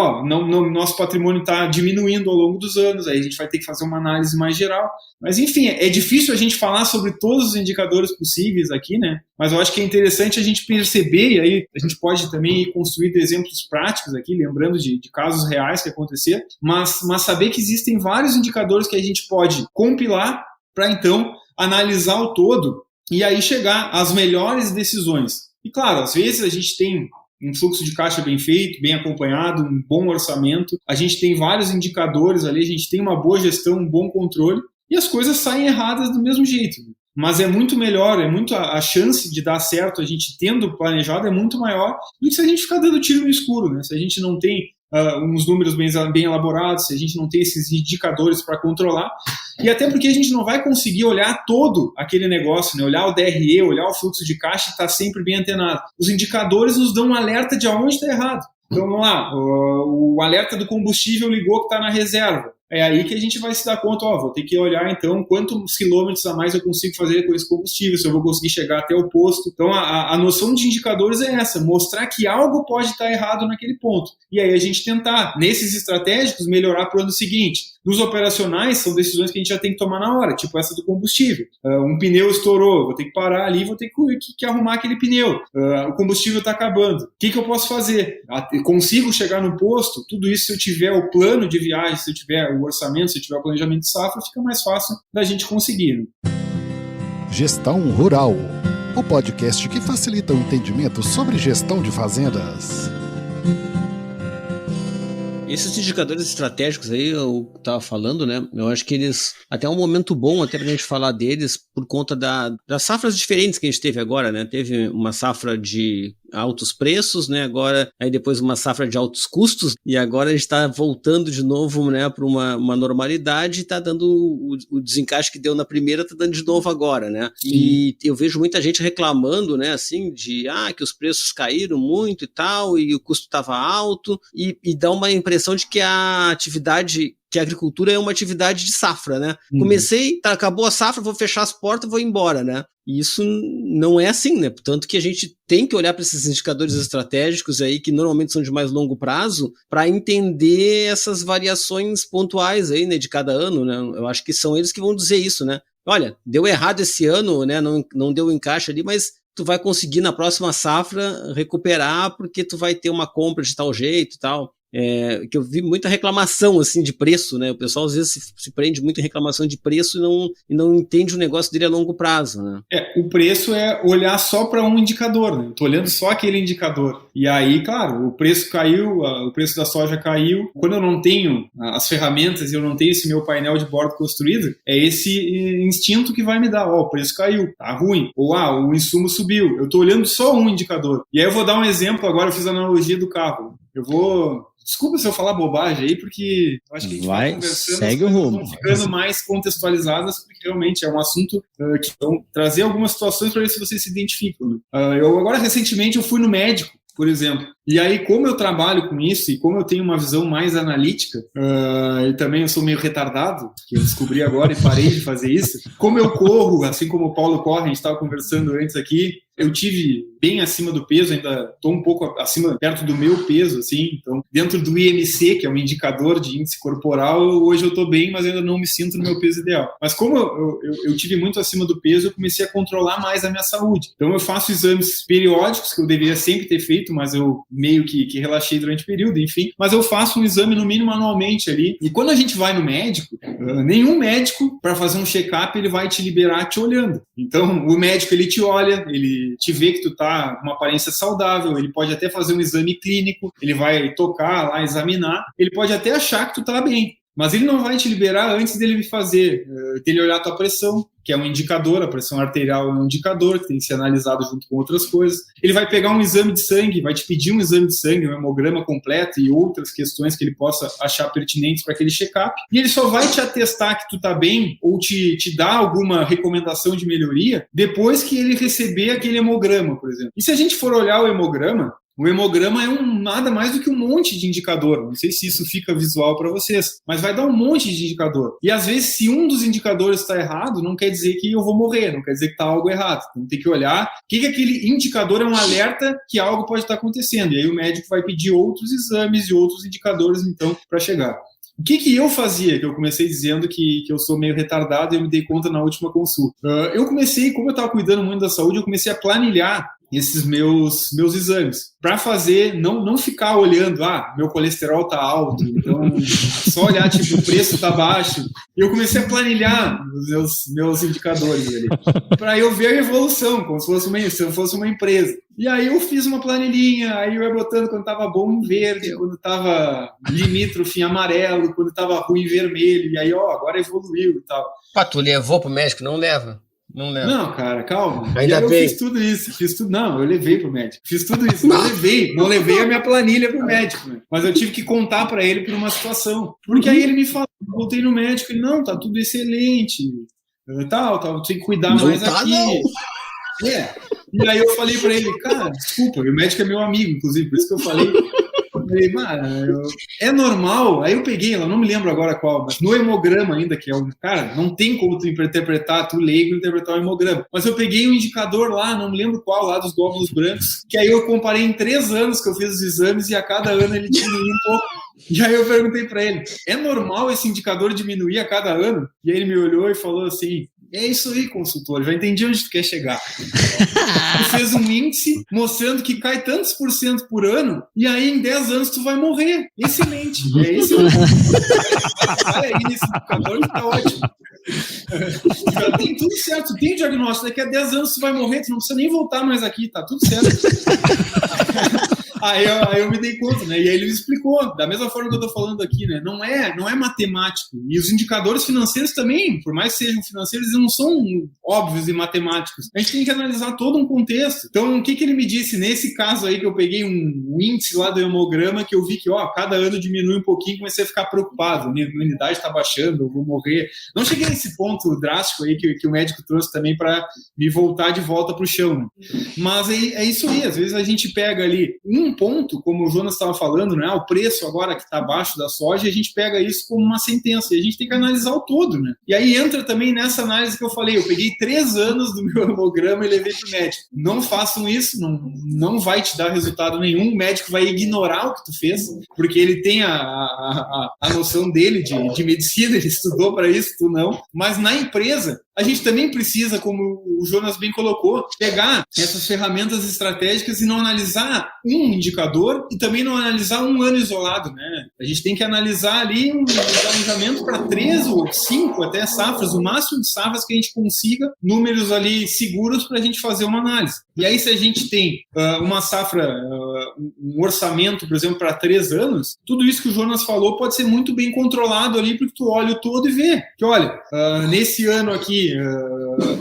nosso patrimônio está diminuindo ao longo dos anos, aí a gente vai ter que fazer uma análise mais geral. Mas, enfim, é difícil a gente falar sobre todos os indicadores possíveis aqui, né? Mas eu acho que é interessante a gente perceber, e aí a gente pode também ir construindo exemplos práticos aqui, lembrando de casos reais que aconteceram, mas saber que existem vários indicadores que a gente pode compilar para, então, analisar o todo e aí chegar às melhores decisões. E, claro, às vezes a gente tem um fluxo de caixa bem feito, bem acompanhado, um bom orçamento, a gente tem vários indicadores ali, a gente tem uma boa gestão, um bom controle, e as coisas saem erradas do mesmo jeito. Mas é muito melhor, a chance de dar certo, a gente tendo planejado, é muito maior do que se a gente ficar dando tiro no escuro, né? Se a gente não tem uns números bem elaborados, se a gente não tem esses indicadores para controlar, e até porque a gente não vai conseguir olhar todo aquele negócio, né? Olhar o DRE, olhar o fluxo de caixa e estar sempre bem antenado. Os indicadores nos dão um alerta de aonde está errado. Então, vamos lá, o alerta do combustível ligou que está na reserva. É aí que a gente vai se dar conta, vou ter que olhar então quantos quilômetros a mais eu consigo fazer com esse combustível, se eu vou conseguir chegar até o posto. Então a noção de indicadores é essa, mostrar que algo pode estar errado naquele ponto. E aí a gente tentar, nesses estratégicos, melhorar para o ano seguinte. Nos operacionais, são decisões que a gente já tem que tomar na hora, tipo essa do combustível. Um pneu estourou, vou ter que parar ali, vou ter que arrumar aquele pneu. O combustível está acabando. O que eu posso fazer? Consigo chegar no posto? Tudo isso, se eu tiver o plano de viagem, se eu tiver o orçamento, se eu tiver o planejamento de safra, fica mais fácil da gente conseguir. Né? Gestão Rural, o podcast que facilita o entendimento sobre gestão de fazendas. Esses indicadores estratégicos aí, eu estava falando, né? Eu acho que eles, até um momento bom até pra gente falar deles, por conta das safras diferentes que a gente teve agora, né? Teve uma safra de altos preços, né? Agora, aí depois uma safra de altos custos, e agora a gente está voltando de novo, né, para uma normalidade, e tá dando o desencaixe que deu na primeira, tá dando de novo agora, né? E eu vejo muita gente reclamando, né, assim, de que os preços caíram muito e tal, e o custo estava alto, e dá uma impressão de que a atividade, que a agricultura é uma atividade de safra, né? Comecei, acabou a safra, vou fechar as portas, vou embora, né? E isso não é assim, né? Portanto que a gente tem que olhar para esses indicadores estratégicos aí, que normalmente são de mais longo prazo, para entender essas variações pontuais aí, né, de cada ano, né? Eu acho que são eles que vão dizer isso, né? Olha, deu errado esse ano, né? Não deu encaixe ali, mas tu vai conseguir na próxima safra recuperar, porque tu vai ter uma compra de tal jeito e tal. Que eu vi muita reclamação assim de preço, né? O pessoal às vezes se prende muito em reclamação de preço e não entende o negócio dele a longo prazo, né? O preço é olhar só para um indicador, né? Eu tô olhando só aquele indicador. E aí, claro, o preço caiu, o preço da soja caiu. Quando eu não tenho as ferramentas e eu não tenho esse meu painel de bordo construído, é esse instinto que vai me dar, o preço caiu, tá ruim. Ou, o insumo subiu. Eu tô olhando só um indicador. E aí eu vou dar um exemplo, agora eu fiz a analogia do carro. Desculpa se eu falar bobagem aí, porque eu acho que a gente vai conversando, segue o rumo, vão ficando mais contextualizadas, porque realmente é um assunto que vão trazer algumas situações para ver se vocês se identificam. Né? Agora, recentemente, eu fui no médico, por exemplo. E aí, como eu trabalho com isso e como eu tenho uma visão mais analítica, e também eu sou meio retardado, que eu descobri agora e parei de fazer isso, como eu corro, assim como o Paulo corre, a gente estava conversando antes aqui, eu tive bem acima do peso, ainda estou um pouco acima, perto do meu peso, assim, então, dentro do IMC, que é um indicador de índice corporal, hoje eu estou bem, mas ainda não me sinto no meu peso ideal. Mas como eu tive muito acima do peso, eu comecei a controlar mais a minha saúde. Então eu faço exames periódicos, que eu deveria sempre ter feito, mas eu meio que relaxei durante o período, enfim. Mas eu faço um exame no mínimo anualmente ali. E quando a gente vai no médico, nenhum médico, para fazer um check-up, ele vai te liberar te olhando. Então, o médico, ele te olha, ele te vê que tu tá com uma aparência saudável, ele pode até fazer um exame clínico, ele vai tocar lá, examinar, ele pode até achar que tu tá bem, mas ele não vai te liberar antes dele dele olhar a tua pressão, que é um indicador, a pressão arterial é um indicador que tem que ser analisado junto com outras coisas. Ele vai pegar um exame de sangue, vai te pedir um exame de sangue, um hemograma completo e outras questões que ele possa achar pertinentes para aquele check-up. E ele só vai te atestar que tu tá bem ou te dar alguma recomendação de melhoria depois que ele receber aquele hemograma, por exemplo. E se a gente for olhar o hemograma é nada mais do que um monte de indicador. Não sei se isso fica visual para vocês, mas vai dar um monte de indicador. E às vezes, se um dos indicadores está errado, não quer dizer que eu vou morrer, não quer dizer que está algo errado. Então tem que olhar o que aquele indicador é um alerta que algo pode estar acontecendo. E aí o médico vai pedir outros exames e outros indicadores, então, para chegar. O que eu fazia? Que eu comecei dizendo que eu sou meio retardado e eu me dei conta na última consulta. Eu comecei, como eu estava cuidando muito da saúde, eu comecei a planilhar esses meus exames, para fazer, não ficar olhando, meu colesterol tá alto, então só olhar, tipo, o preço tá baixo. E eu comecei a planilhar os meus indicadores ali, para eu ver a evolução, como se eu fosse uma empresa. E aí eu fiz uma planilhinha, aí eu ia botando quando tava bom em verde, quando tava limítrofe em amarelo, quando tava ruim em vermelho, e aí, agora evoluiu e tal. Tu levou pro médico? Não leva. Não, cara, calma. Ainda eu bem. Fiz tudo isso. Não, eu levei pro médico. Fiz tudo isso. Não levei a minha planilha pro médico, né? Mas eu tive que contar para ele por uma situação. Porque aí ele me falou, voltei no médico, ele, não, tá tudo excelente. Tal, tem que cuidar mais aqui. Não. E aí eu falei para ele, cara, desculpa, o médico é meu amigo, inclusive, por isso que eu falei. falei, mano, é normal. Aí eu peguei, eu não me lembro agora qual, mas no hemograma ainda, que é um... Cara, não tem como tu interpretar, tu leigo interpretar o hemograma. Mas eu peguei um indicador lá, não me lembro qual, lá dos glóbulos brancos, que aí eu comparei em 3 anos que eu fiz os exames e a cada ano ele diminuía um pouco. E aí eu perguntei para ele, é normal esse indicador diminuir a cada ano? E aí ele me olhou e falou assim, é isso aí, consultor, já entendi onde tu quer chegar. Tu fez um índice mostrando que cai tantos % por ano, e aí em 10 anos tu vai morrer. Excelente. É excelente. Olha aí nesse indicador que tá ótimo. Já tem tudo certo, tem o diagnóstico, daqui a 10 anos tu vai morrer, tu não precisa nem voltar mais aqui, tá tudo certo. Aí eu me dei conta, né? E aí ele me explicou, da mesma forma que eu tô falando aqui, né? Não é matemático. E os indicadores financeiros também, por mais que sejam financeiros, eles não são óbvios e matemáticos. A gente tem que analisar todo um contexto. Então, o que ele me disse nesse caso aí, que eu peguei um índice lá do hemograma, que eu vi que, cada ano diminui um pouquinho, comecei a ficar preocupado. Minha imunidade tá baixando, eu vou morrer. Não cheguei nesse ponto drástico aí que o médico trouxe também para me voltar de volta pro chão, né? Mas é isso aí, às vezes a gente pega ali um ponto, como o Jonas estava falando, né? O preço agora que está abaixo da soja, a gente pega isso como uma sentença, e a gente tem que analisar o todo, né? E aí entra também nessa análise que eu falei, eu peguei 3 anos do meu hemograma e levei para o médico. Não façam isso, não vai te dar resultado nenhum, o médico vai ignorar o que tu fez, porque ele tem a noção dele de medicina, ele estudou para isso, tu não. Mas na empresa, a gente também precisa, como o Jonas bem colocou, pegar essas ferramentas estratégicas e não analisar um indicador e também não analisar um ano isolado, né? A gente tem que analisar ali um planejamento para 3 ou 5 até safras, o máximo de safras que a gente consiga, números ali seguros para a gente fazer uma análise. E aí, se a gente tem uma safra, um orçamento, por exemplo, para 3 anos, tudo isso que o Jonas falou pode ser muito bem controlado ali, porque tu olha o todo e vê que, olha, nesse ano aqui,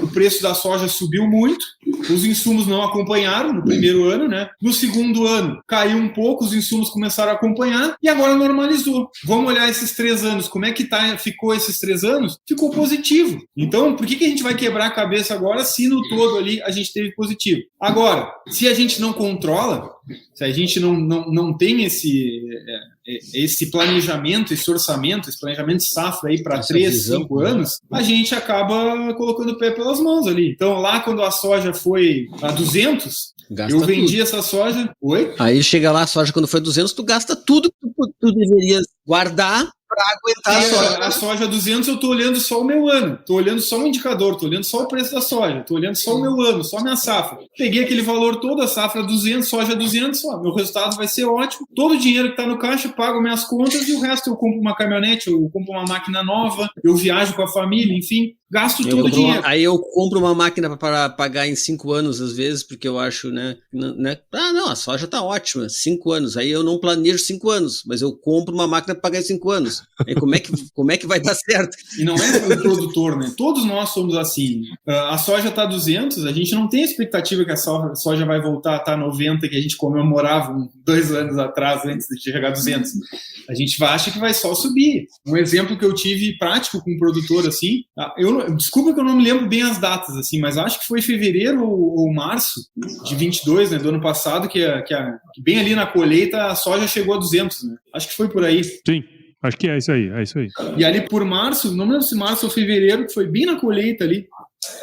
o preço da soja subiu muito, os insumos não acompanharam no primeiro ano, né? No segundo ano caiu um pouco, os insumos começaram a acompanhar e agora normalizou. Vamos olhar esses 3 anos, como é que ficou esses 3 anos? Ficou positivo. Então, por que a gente vai quebrar a cabeça agora se no todo ali a gente teve positivo? Agora, se a gente não controla, se a gente não tem esse planejamento, esse orçamento, esse planejamento de safra aí para 3, 5 anos, a gente acaba colocando o pé pelas mãos ali. Então, lá quando a soja foi a 200, eu vendi tudo. Essa soja... Oi? Aí chega lá, a soja quando foi 200, tu gasta tudo que tu deverias guardar para aguentar a soja. A soja 200 eu tô olhando só o meu ano, tô olhando só o indicador, tô olhando só o preço da soja, tô olhando só o meu ano, só a minha safra. Peguei aquele valor todo, a safra 200, soja 200, meu resultado vai ser ótimo. Todo o dinheiro que tá no caixa, eu pago minhas contas e o resto eu compro uma caminhonete, eu compro uma máquina nova, eu viajo com a família, enfim, gasto todo o dinheiro. Aí eu compro uma máquina para pagar em 5 anos, às vezes, porque eu acho, né? Não, a soja tá ótima, 5 anos. Aí eu não planejo 5 anos, mas eu compro uma máquina para pagar em 5 anos. Aí como é que vai dar certo? E não é o produtor, né? Todos nós somos assim. A soja tá 200, a gente não tem a expectativa que a soja vai voltar a estar 90, que a gente comemorava 2 anos atrás, antes de chegar a 200. A gente acha que vai só subir. Um exemplo que eu tive prático com um produtor assim, desculpa que eu não me lembro bem as datas, assim, mas acho que foi fevereiro ou março de 22, né, do ano passado, que bem ali na colheita a soja chegou a 200, né? Acho que foi por aí. Sim. Acho que é isso aí. E ali por março, não lembro se março ou fevereiro, que foi bem na colheita ali,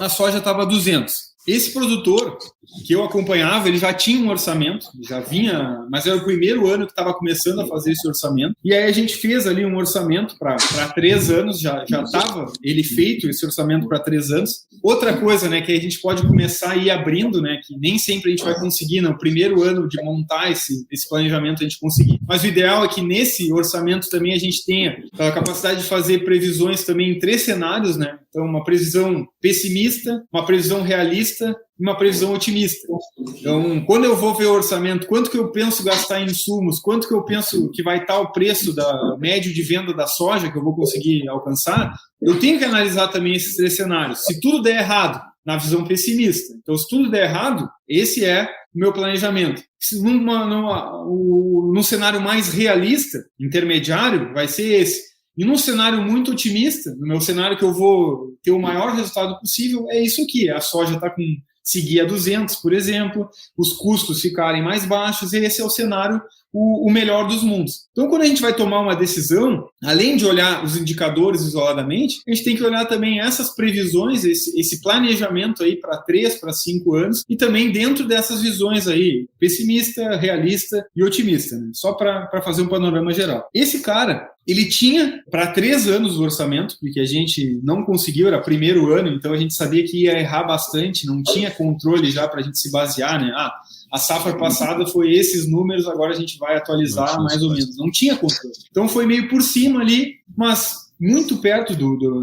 a soja estava 200. Esse produtor que eu acompanhava, ele já tinha um orçamento, já vinha, mas era o primeiro ano que estava começando a fazer esse orçamento. E aí a gente fez ali um orçamento para 3 anos, já estava ele feito, esse orçamento para 3 anos. Outra coisa, né, que a gente pode começar a ir abrindo, né, que nem sempre a gente vai conseguir no primeiro ano de montar esse planejamento a gente conseguir. Mas o ideal é que nesse orçamento também a gente tenha a capacidade de fazer previsões também em 3 cenários, né? Então, uma previsão pessimista, uma previsão realista e uma previsão otimista. Então, quando eu vou ver o orçamento, quanto que eu penso gastar em insumos, quanto que eu penso que vai estar o preço da médio de venda da soja que eu vou conseguir alcançar, eu tenho que analisar também esses 3 cenários. Se tudo der errado, na visão pessimista. Então, se tudo der errado, esse é o meu planejamento. Num cenário mais realista, intermediário, vai ser esse. E num cenário muito otimista, no meu cenário que eu vou ter o maior resultado possível, é isso aqui. A soja está seguir a 200, por exemplo, os custos ficarem mais baixos, e esse é o cenário o melhor dos mundos. Então, quando a gente vai tomar uma decisão, além de olhar os indicadores isoladamente, a gente tem que olhar também essas previsões, esse planejamento aí para 3, para 5 anos, e também dentro dessas visões aí, pessimista, realista e otimista, né? Só para fazer um panorama geral. Esse cara, ele tinha para 3 anos o orçamento, porque a gente não conseguiu, era primeiro ano, então a gente sabia que ia errar bastante, não tinha controle já para a gente se basear, né? A safra passada foi esses números, agora a gente vai atualizar mais ou menos. Não tinha controle. Então foi meio por cima ali, mas muito perto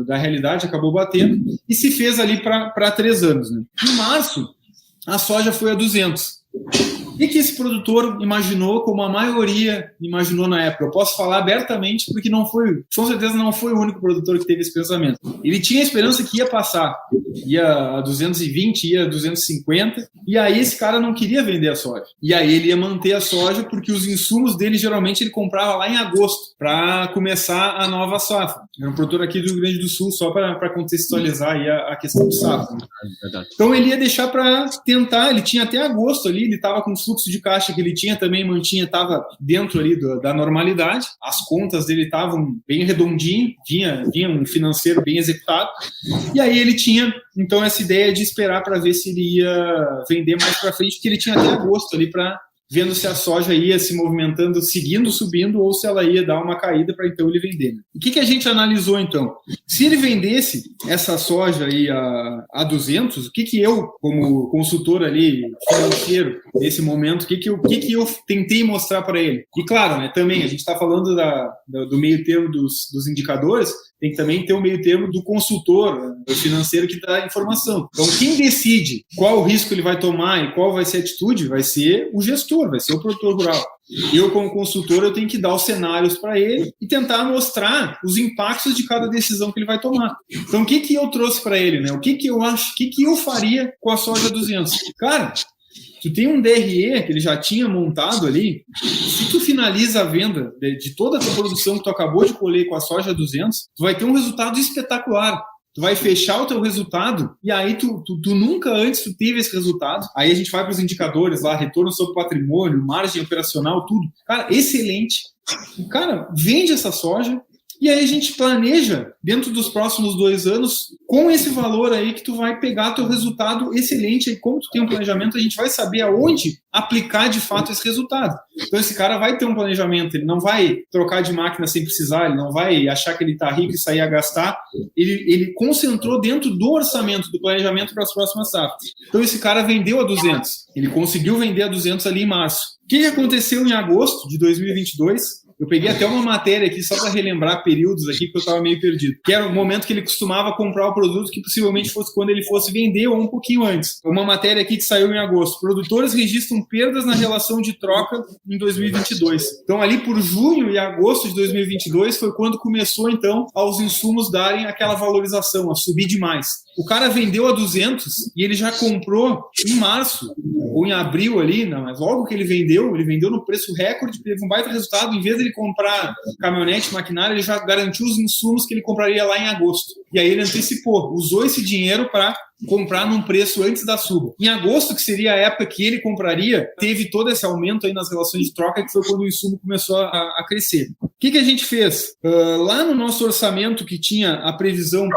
da realidade, acabou batendo e se fez ali para 3 anos. Né? Em março, a soja foi a 200. O que esse produtor imaginou, como a maioria imaginou na época? Eu posso falar abertamente porque com certeza não foi o único produtor que teve esse pensamento. Ele tinha a esperança que ia passar, ia a 220, ia a 250, e aí esse cara não queria vender a soja. E aí ele ia manter a soja porque os insumos dele, geralmente, ele comprava lá em agosto, para começar a nova safra. Era um produtor aqui do Rio Grande do Sul, só para contextualizar aí a questão de safra. Então ele ia deixar para tentar, ele tinha até agosto ali, ele estava com o fluxo de caixa que ele tinha também, estava dentro ali da normalidade, as contas dele estavam bem redondinho, vinha um financeiro bem executado, e aí ele tinha, então, essa ideia de esperar para ver se ele ia vender mais para frente, porque ele tinha até agosto ali para vendo se a soja ia se movimentando, seguindo, subindo, ou se ela ia dar uma caída para então ele vender. Né? O que a gente analisou então? Se ele vendesse essa soja aí a 200, o que eu, como consultor ali financeiro, nesse momento, o que eu tentei mostrar para ele? E claro, né, também a gente está falando do meio termo dos indicadores, tem que também ter o meio termo do consultor, né, do financeiro que dá a informação. Então, quem decide qual risco ele vai tomar e qual vai ser a atitude vai ser o gestor, vai ser o produtor rural. Eu, como consultor, eu tenho que dar os cenários para ele e tentar mostrar os impactos de cada decisão que ele vai tomar. Então, o que eu trouxe para ele? Né? O que eu acho, o que eu faria com a soja 200? Cara, tu tem um DRE que ele já tinha montado ali, se tu finaliza a venda de toda a tua produção que tu acabou de colher com a soja 200, tu vai ter um resultado espetacular. Tu vai fechar o teu resultado e aí tu nunca antes tu teve esse resultado. Aí a gente vai para os indicadores lá, retorno sobre patrimônio, margem operacional, tudo. Cara, excelente. O cara vende essa soja e aí a gente planeja dentro dos próximos 2 anos com esse valor aí que tu vai pegar teu resultado excelente. E como tu tem um planejamento, a gente vai saber aonde aplicar de fato esse resultado. Então esse cara vai ter um planejamento, ele não vai trocar de máquina sem precisar, ele não vai achar que ele está rico e sair a gastar. Ele concentrou dentro do orçamento, do planejamento para as próximas safras. Então esse cara vendeu a 200, ele conseguiu vender a 200 ali em março. O que aconteceu em agosto de 2022? Eu peguei até uma matéria aqui só para relembrar períodos aqui, porque eu estava meio perdido. Que era o momento que ele costumava comprar o produto, que possivelmente fosse quando ele fosse vender ou um pouquinho antes. Uma matéria aqui que saiu em agosto. Produtores registram perdas na relação de troca em 2022. Então, ali por junho e agosto de 2022 foi quando começou, então, aos insumos darem aquela valorização, a subir demais. O cara vendeu a 200 e ele já comprou em março ou em abril ali, não, mas logo que ele vendeu no preço recorde, teve um baita resultado. Em vez de ele comprar caminhonete, maquinário, ele já garantiu os insumos que ele compraria lá em agosto. E aí ele antecipou, usou esse dinheiro para comprar num preço antes da suba. Em agosto, que seria a época que ele compraria, teve todo esse aumento aí nas relações de troca, que foi quando o insumo começou a crescer. O que a gente fez? Lá no nosso orçamento que tinha a previsão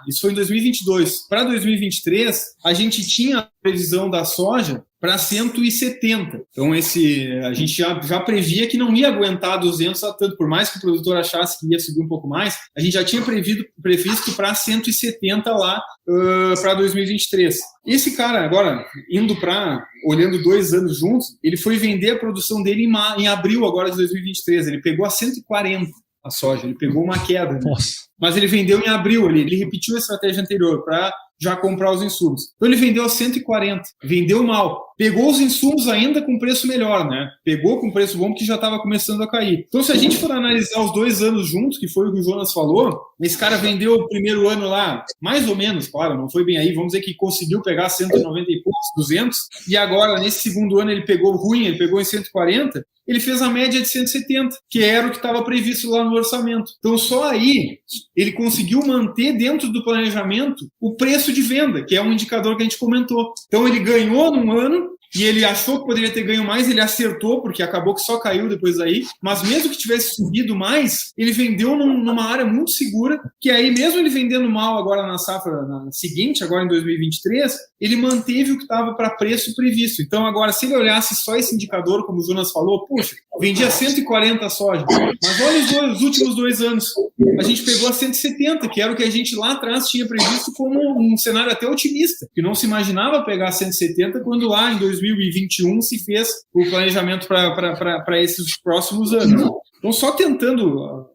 isso foi em 2022, para 2023, a gente tinha a previsão da soja para 170. Então, a gente já previa que não ia aguentar 200 a tanto, por mais que o produtor achasse que ia subir um pouco mais, a gente já tinha previsto para 170 lá para 2023. Esse cara, agora, olhando 2 anos juntos, ele foi vender a produção dele em abril agora de 2023. Ele pegou a 140 a soja, ele pegou uma queda. Né? Mas ele vendeu em abril, ele repetiu a estratégia anterior para já comprar os insumos. Então ele vendeu a 140, vendeu mal. Pegou os insumos ainda com preço melhor, né? Pegou com preço bom que já estava começando a cair. Então se a gente for analisar os 2 anos juntos, que foi o que o Jonas falou, esse cara vendeu o primeiro ano lá, mais ou menos, claro, não foi bem aí, vamos dizer que conseguiu pegar 190 e poucos, 200, e agora nesse segundo ano ele pegou ele pegou em 140, ele fez a média de 170, que era o que estava previsto lá no orçamento. Então só aí ele conseguiu manter dentro do planejamento o preço de venda, que é um indicador que a gente comentou. Então ele ganhou num ano e ele achou que poderia ter ganho mais, ele acertou, porque acabou que só caiu depois daí, mas mesmo que tivesse subido mais, ele vendeu numa área muito segura, que aí mesmo ele vendendo mal agora na safra seguinte, agora em 2023, ele manteve o que estava para preço previsto. Então agora, se ele olhasse só esse indicador, como o Jonas falou, puxa, vendia 140 soja, mas olha os últimos 2 anos, a gente pegou a 170, que era o que a gente lá atrás tinha previsto como um cenário até otimista, que não se imaginava pegar 170 quando lá em 2021 se fez o planejamento para esses próximos anos. Então, só tentando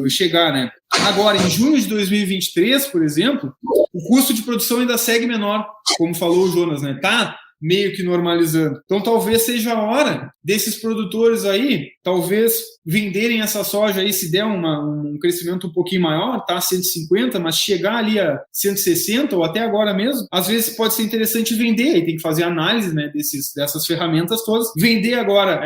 chegar, né? Agora, em junho de 2023, por exemplo, o custo de produção ainda segue menor, como falou o Jonas, né? Tá meio que normalizando. Então, talvez seja a hora desses produtores aí, talvez venderem essa soja aí, se der um crescimento um pouquinho maior, tá? 150, mas chegar ali a 160 ou até agora mesmo, às vezes pode ser interessante vender, aí tem que fazer análise, né, dessas ferramentas todas, vender agora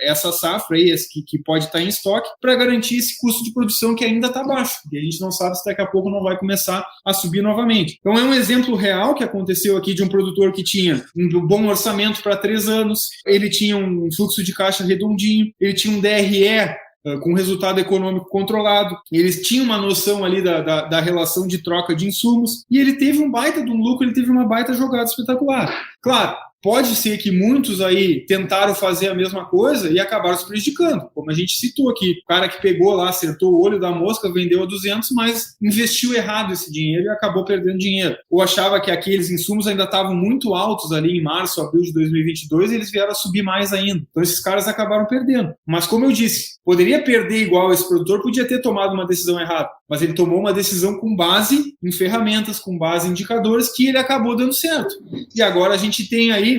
essa safra aí, que pode estar em estoque, para garantir esse custo de produção que ainda está baixo, e a gente não sabe se daqui a pouco não vai começar a subir novamente. Então é um exemplo real que aconteceu aqui de um produtor que tinha um bom orçamento para 3 anos, ele tinha um fluxo de caixa redondinho, ele tinha um DRE com resultado econômico controlado, eles tinham uma noção ali da relação de troca de insumos, e ele teve um baita de um lucro, ele teve uma baita jogada espetacular. Claro, pode ser que muitos aí tentaram fazer a mesma coisa e acabaram se prejudicando, como a gente citou aqui. O cara que pegou lá, acertou o olho da mosca, vendeu a 200, mas investiu errado esse dinheiro e acabou perdendo dinheiro. Ou achava que aqueles insumos ainda estavam muito altos ali em março, abril de 2022 e eles vieram a subir mais ainda. Então esses caras acabaram perdendo. Mas como eu disse, poderia perder igual esse produtor, podia ter tomado uma decisão errada, mas ele tomou uma decisão com base em ferramentas, com base em indicadores que ele acabou dando certo. E agora a gente tem aí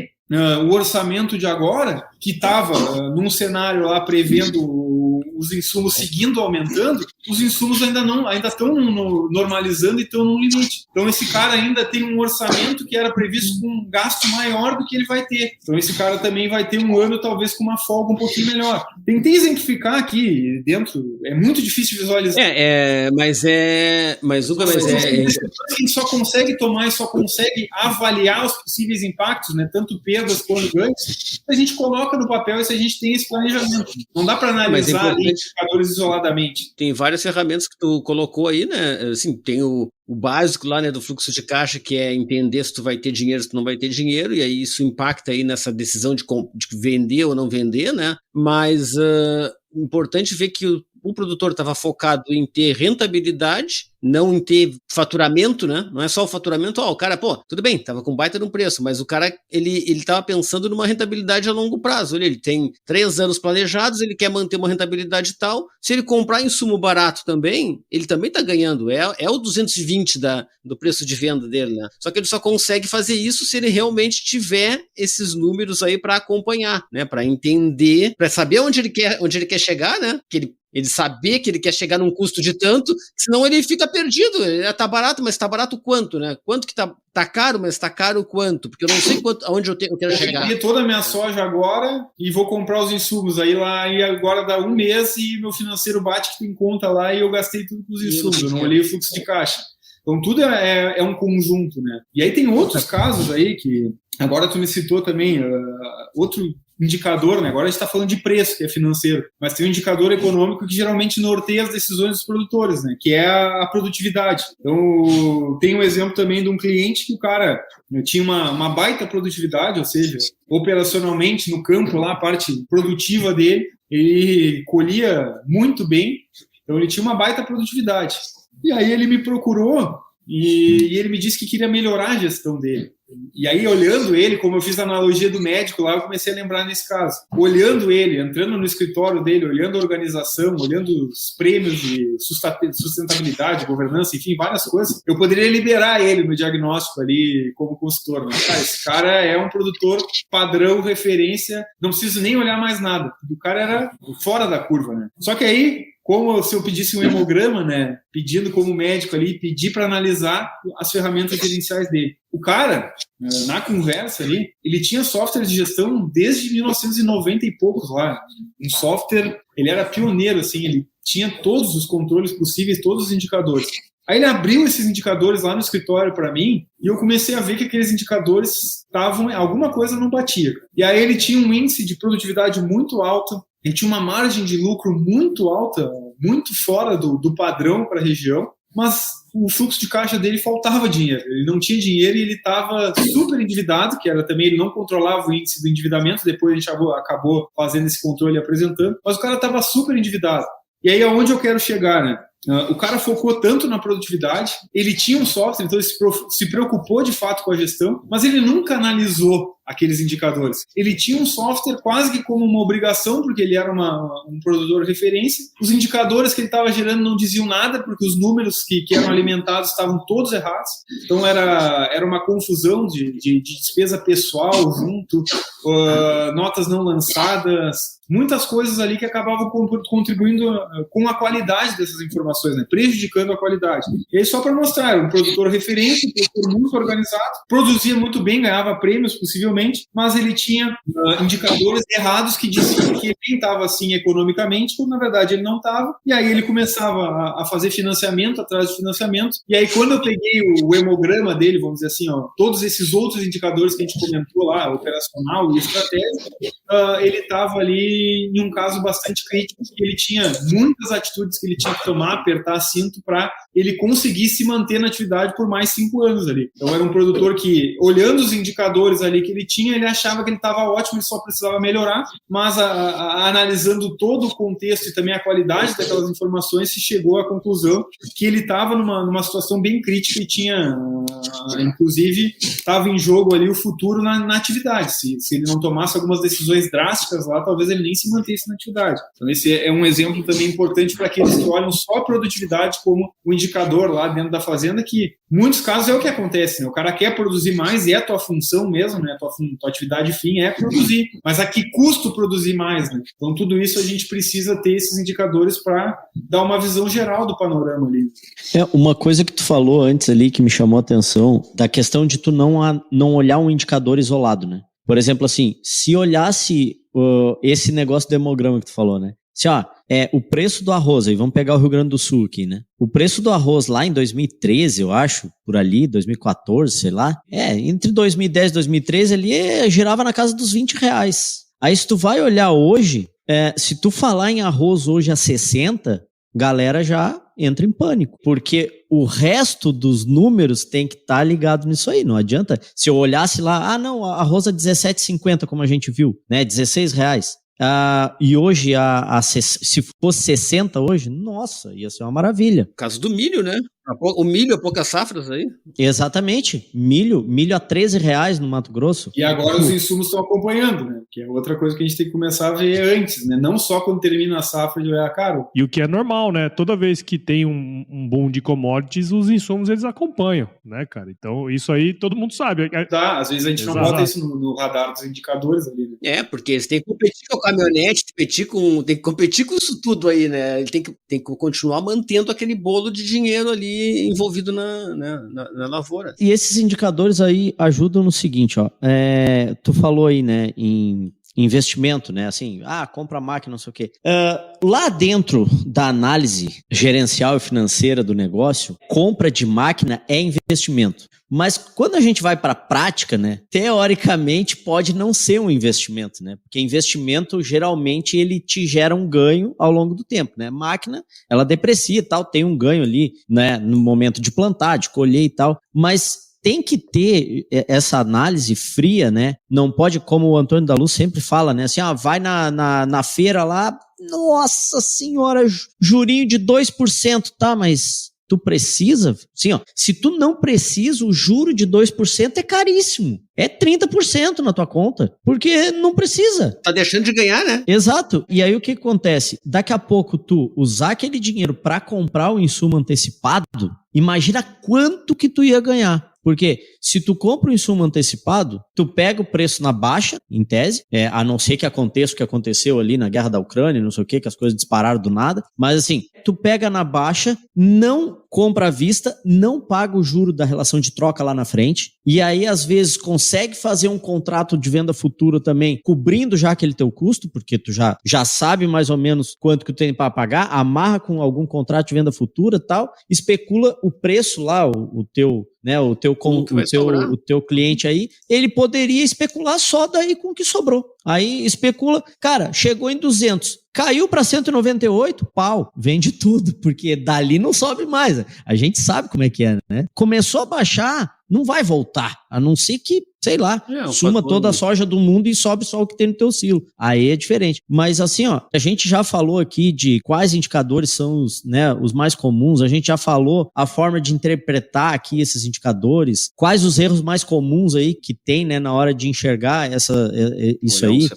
o orçamento de agora, que estava num cenário lá prevendo os insumos seguindo aumentando, os insumos ainda estão normalizando e estão no limite. Então esse cara ainda tem um orçamento que era previsto com um gasto maior do que ele vai ter. Então esse cara também vai ter um ano talvez com uma folga um pouquinho melhor. Tentei exemplificar aqui dentro, é muito difícil visualizar. Quem só consegue tomar e só consegue avaliar os possíveis impactos, né, tanto perdas quanto ganhos, a gente coloca no papel e se a gente tem esse planejamento. Não dá para analisar indicadores isoladamente. Tem várias ferramentas que tu colocou aí, né? Assim, tem o básico lá, né, do fluxo de caixa, que é entender se tu vai ter dinheiro, se tu não vai ter dinheiro, e aí isso impacta aí nessa decisão de vender ou não vender, né? Mas importante ver que o produtor estava focado em ter rentabilidade, não em ter faturamento, né? Não é só o faturamento, o cara, tudo bem, estava com baita no preço, mas o cara, ele estava pensando numa rentabilidade a longo prazo. Ele tem 3 anos planejados, ele quer manter uma rentabilidade tal, se ele comprar insumo barato também, ele também está ganhando, é o 220 do preço de venda dele, né? Só que ele só consegue fazer isso se ele realmente tiver esses números aí para acompanhar, né? Para entender, para saber onde ele quer chegar, né? Que ele saber que ele quer chegar num custo de tanto, senão ele fica perdido. Tá barato, mas tá barato quanto, né? Quanto que tá caro, mas tá caro quanto? Porque eu não sei aonde eu quero chegar. Eu vendi toda a minha soja agora e vou comprar os insumos aí lá, e agora dá 1 mês e meu financeiro bate que tem conta lá e eu gastei tudo com os insumos, eu não olhei o fluxo de caixa. Então tudo é um conjunto, né? E aí tem outros casos aí que agora tu me citou também, outro indicador, né? Agora a gente está falando de preço, que é financeiro, mas tem um indicador econômico que geralmente norteia as decisões dos produtores, né? Que é a produtividade. Então, tem um exemplo também de um cliente que o cara tinha uma baita produtividade, ou seja, operacionalmente no campo, lá a parte produtiva dele, ele colhia muito bem, então ele tinha uma baita produtividade. E aí ele me procurou e ele me disse que queria melhorar a gestão dele. E aí, olhando ele, como eu fiz a analogia do médico lá, eu comecei a lembrar nesse caso. Olhando ele, entrando no escritório dele, olhando a organização, olhando os prêmios de sustentabilidade, governança, enfim, várias coisas, eu poderia liberar ele no diagnóstico ali como consultor. Mas, cara, esse cara é um produtor padrão, referência, não preciso nem olhar mais nada. O cara era fora da curva, né? Só que aí, como se eu pedisse um hemograma, né, pedindo como médico ali, pedir para analisar as ferramentas gerenciais dele. O cara, na conversa ali, ele tinha software de gestão desde 1990 e poucos lá. Um software, ele era pioneiro, assim, ele tinha todos os controles possíveis, todos os indicadores. Aí ele abriu esses indicadores lá no escritório para mim e eu comecei a ver que aqueles indicadores alguma coisa não batia. E aí ele tinha um índice de produtividade muito alto, ele tinha uma margem de lucro muito alta, muito fora do padrão para a região, mas o fluxo de caixa dele faltava dinheiro. Ele não tinha dinheiro e ele estava super endividado, que era também, ele não controlava o índice do endividamento, depois a gente acabou fazendo esse controle e apresentando, mas o cara estava super endividado. E aí aonde eu quero chegar, né? O cara focou tanto na produtividade, ele tinha um software, então ele se preocupou de fato com a gestão, mas ele nunca analisou aqueles indicadores. Ele tinha um software quase que como uma obrigação, porque ele era um produtor de referência. Os indicadores que ele estava gerando não diziam nada, porque os números que eram alimentados estavam todos errados. Então era uma confusão de despesa pessoal junto, notas não lançadas, muitas coisas ali que acabavam contribuindo com a qualidade dessas informações, né? Prejudicando a qualidade. E aí, só para mostrar, era um produtor referência, um produtor muito organizado, produzia muito bem, ganhava prêmios possivelmente, mas ele tinha indicadores errados que diziam que ele estava assim economicamente, quando na verdade ele não estava. E aí ele começava a fazer financiamento atrás de financiamento. E aí, quando eu peguei o hemograma dele, vamos dizer assim, todos esses outros indicadores que a gente comentou lá, operacional e estratégico, ele estava ali em um caso bastante crítico, que ele tinha muitas atitudes que ele tinha que tomar, apertar cinto para ele conseguir se manter na atividade por mais 5 anos ali. Então era um produtor que, olhando os indicadores ali que ele tinha, ele achava que ele estava ótimo, ele só precisava melhorar, mas analisando todo o contexto e também a qualidade daquelas informações, se chegou à conclusão que ele estava numa situação bem crítica e tinha, inclusive, estava em jogo ali o futuro na atividade. Se ele não tomasse algumas decisões drásticas lá, talvez ele nem se mantesse na atividade. Então esse é um exemplo também importante para aqueles que olham só a produtividade como o indicador lá dentro da fazenda, que em muitos casos é o que acontece, né? O cara quer produzir mais e é a tua função mesmo, né? Tua atividade fim é produzir, mas a que custo produzir mais, né? Então tudo isso a gente precisa ter esses indicadores para dar uma visão geral do panorama ali. Uma coisa que tu falou antes ali que me chamou a atenção, da questão de tu não olhar um indicador isolado, né? Por exemplo, assim, se olhasse esse negócio do hemograma que tu falou, né? Se, o preço do arroz, aí vamos pegar o Rio Grande do Sul aqui, né? O preço do arroz lá em 2013, eu acho, por ali, 2014, sei lá, entre 2010 e 2013 ele girava na casa dos R$20. Aí se tu vai olhar hoje, se tu falar em arroz hoje a 60, galera já entra em pânico, porque o resto dos números tem que estar ligado nisso aí, não adianta. Se eu olhasse lá, arroz a 17,50, como a gente viu, né, R$16. E hoje, se fosse 60 hoje, nossa, ia ser uma maravilha. Caso do milho, né? O milho a poucas safras aí. Exatamente. Milho a R$13 no Mato Grosso. E agora os insumos estão acompanhando, né? Que é outra coisa que a gente tem que começar a ver antes, né? Não só quando termina a safra de olhar caro. E o que é normal, né? Toda vez que tem um boom de commodities, os insumos eles acompanham, né, cara? Então isso aí todo mundo sabe. Às vezes a gente não bota isso no radar dos indicadores ali, né? Porque eles têm que competir com a caminhonete, tem que competir com isso tudo aí, né? Ele tem que continuar mantendo aquele bolo de dinheiro ali envolvido na lavoura. E esses indicadores aí ajudam no seguinte, tu falou aí, né, em investimento, né, assim, compra máquina, não sei o quê. Lá dentro da análise gerencial e financeira do negócio, compra de máquina é investimento. Mas quando a gente vai para a prática, né, teoricamente pode não ser um investimento, né? Porque investimento geralmente ele te gera um ganho ao longo do tempo, né? Máquina, ela deprecia e tal, tem um ganho ali, né, no momento de plantar, de colher e tal, mas tem que ter essa análise fria, né? Não pode, como o Antônio da Luz sempre fala, né? Assim, vai na feira lá, nossa senhora, jurinho de 2%, tá? Mas tu precisa? Sim, se tu não precisa, o juro de 2% é caríssimo. É 30% na tua conta, porque não precisa. Tá deixando de ganhar, né? Exato. E aí o que acontece? Daqui a pouco tu usar aquele dinheiro para comprar o insumo antecipado, imagina quanto que tu ia ganhar. Porque se tu compra o insumo antecipado, tu pega o preço na baixa, em tese, a não ser que aconteça o que aconteceu ali na guerra da Ucrânia, não sei o que as coisas dispararam do nada, mas assim, tu pega na baixa, não compra à vista, não paga o juro da relação de troca lá na frente, e aí às vezes consegue fazer um contrato de venda futura também, cobrindo já aquele teu custo, porque tu já sabe mais ou menos quanto que tu tem para pagar, amarra com algum contrato de venda futura e tal, especula o preço lá, o teu cliente aí, ele poderia especular só daí com o que sobrou. Aí especula, cara, chegou em 200, caiu para 198, pau, vende tudo, porque dali não sobe mais. A gente sabe como é que é, né? Começou a baixar, não vai voltar, a não ser que, sei lá, suma toda a soja do mundo e sobe só o que tem no teu silo. Aí é diferente. Mas assim, ó, a gente já falou aqui de quais indicadores são os mais comuns, a gente já falou a forma de interpretar aqui esses indicadores, quais os erros mais comuns aí que tem, né, na hora de enxergar isso aí.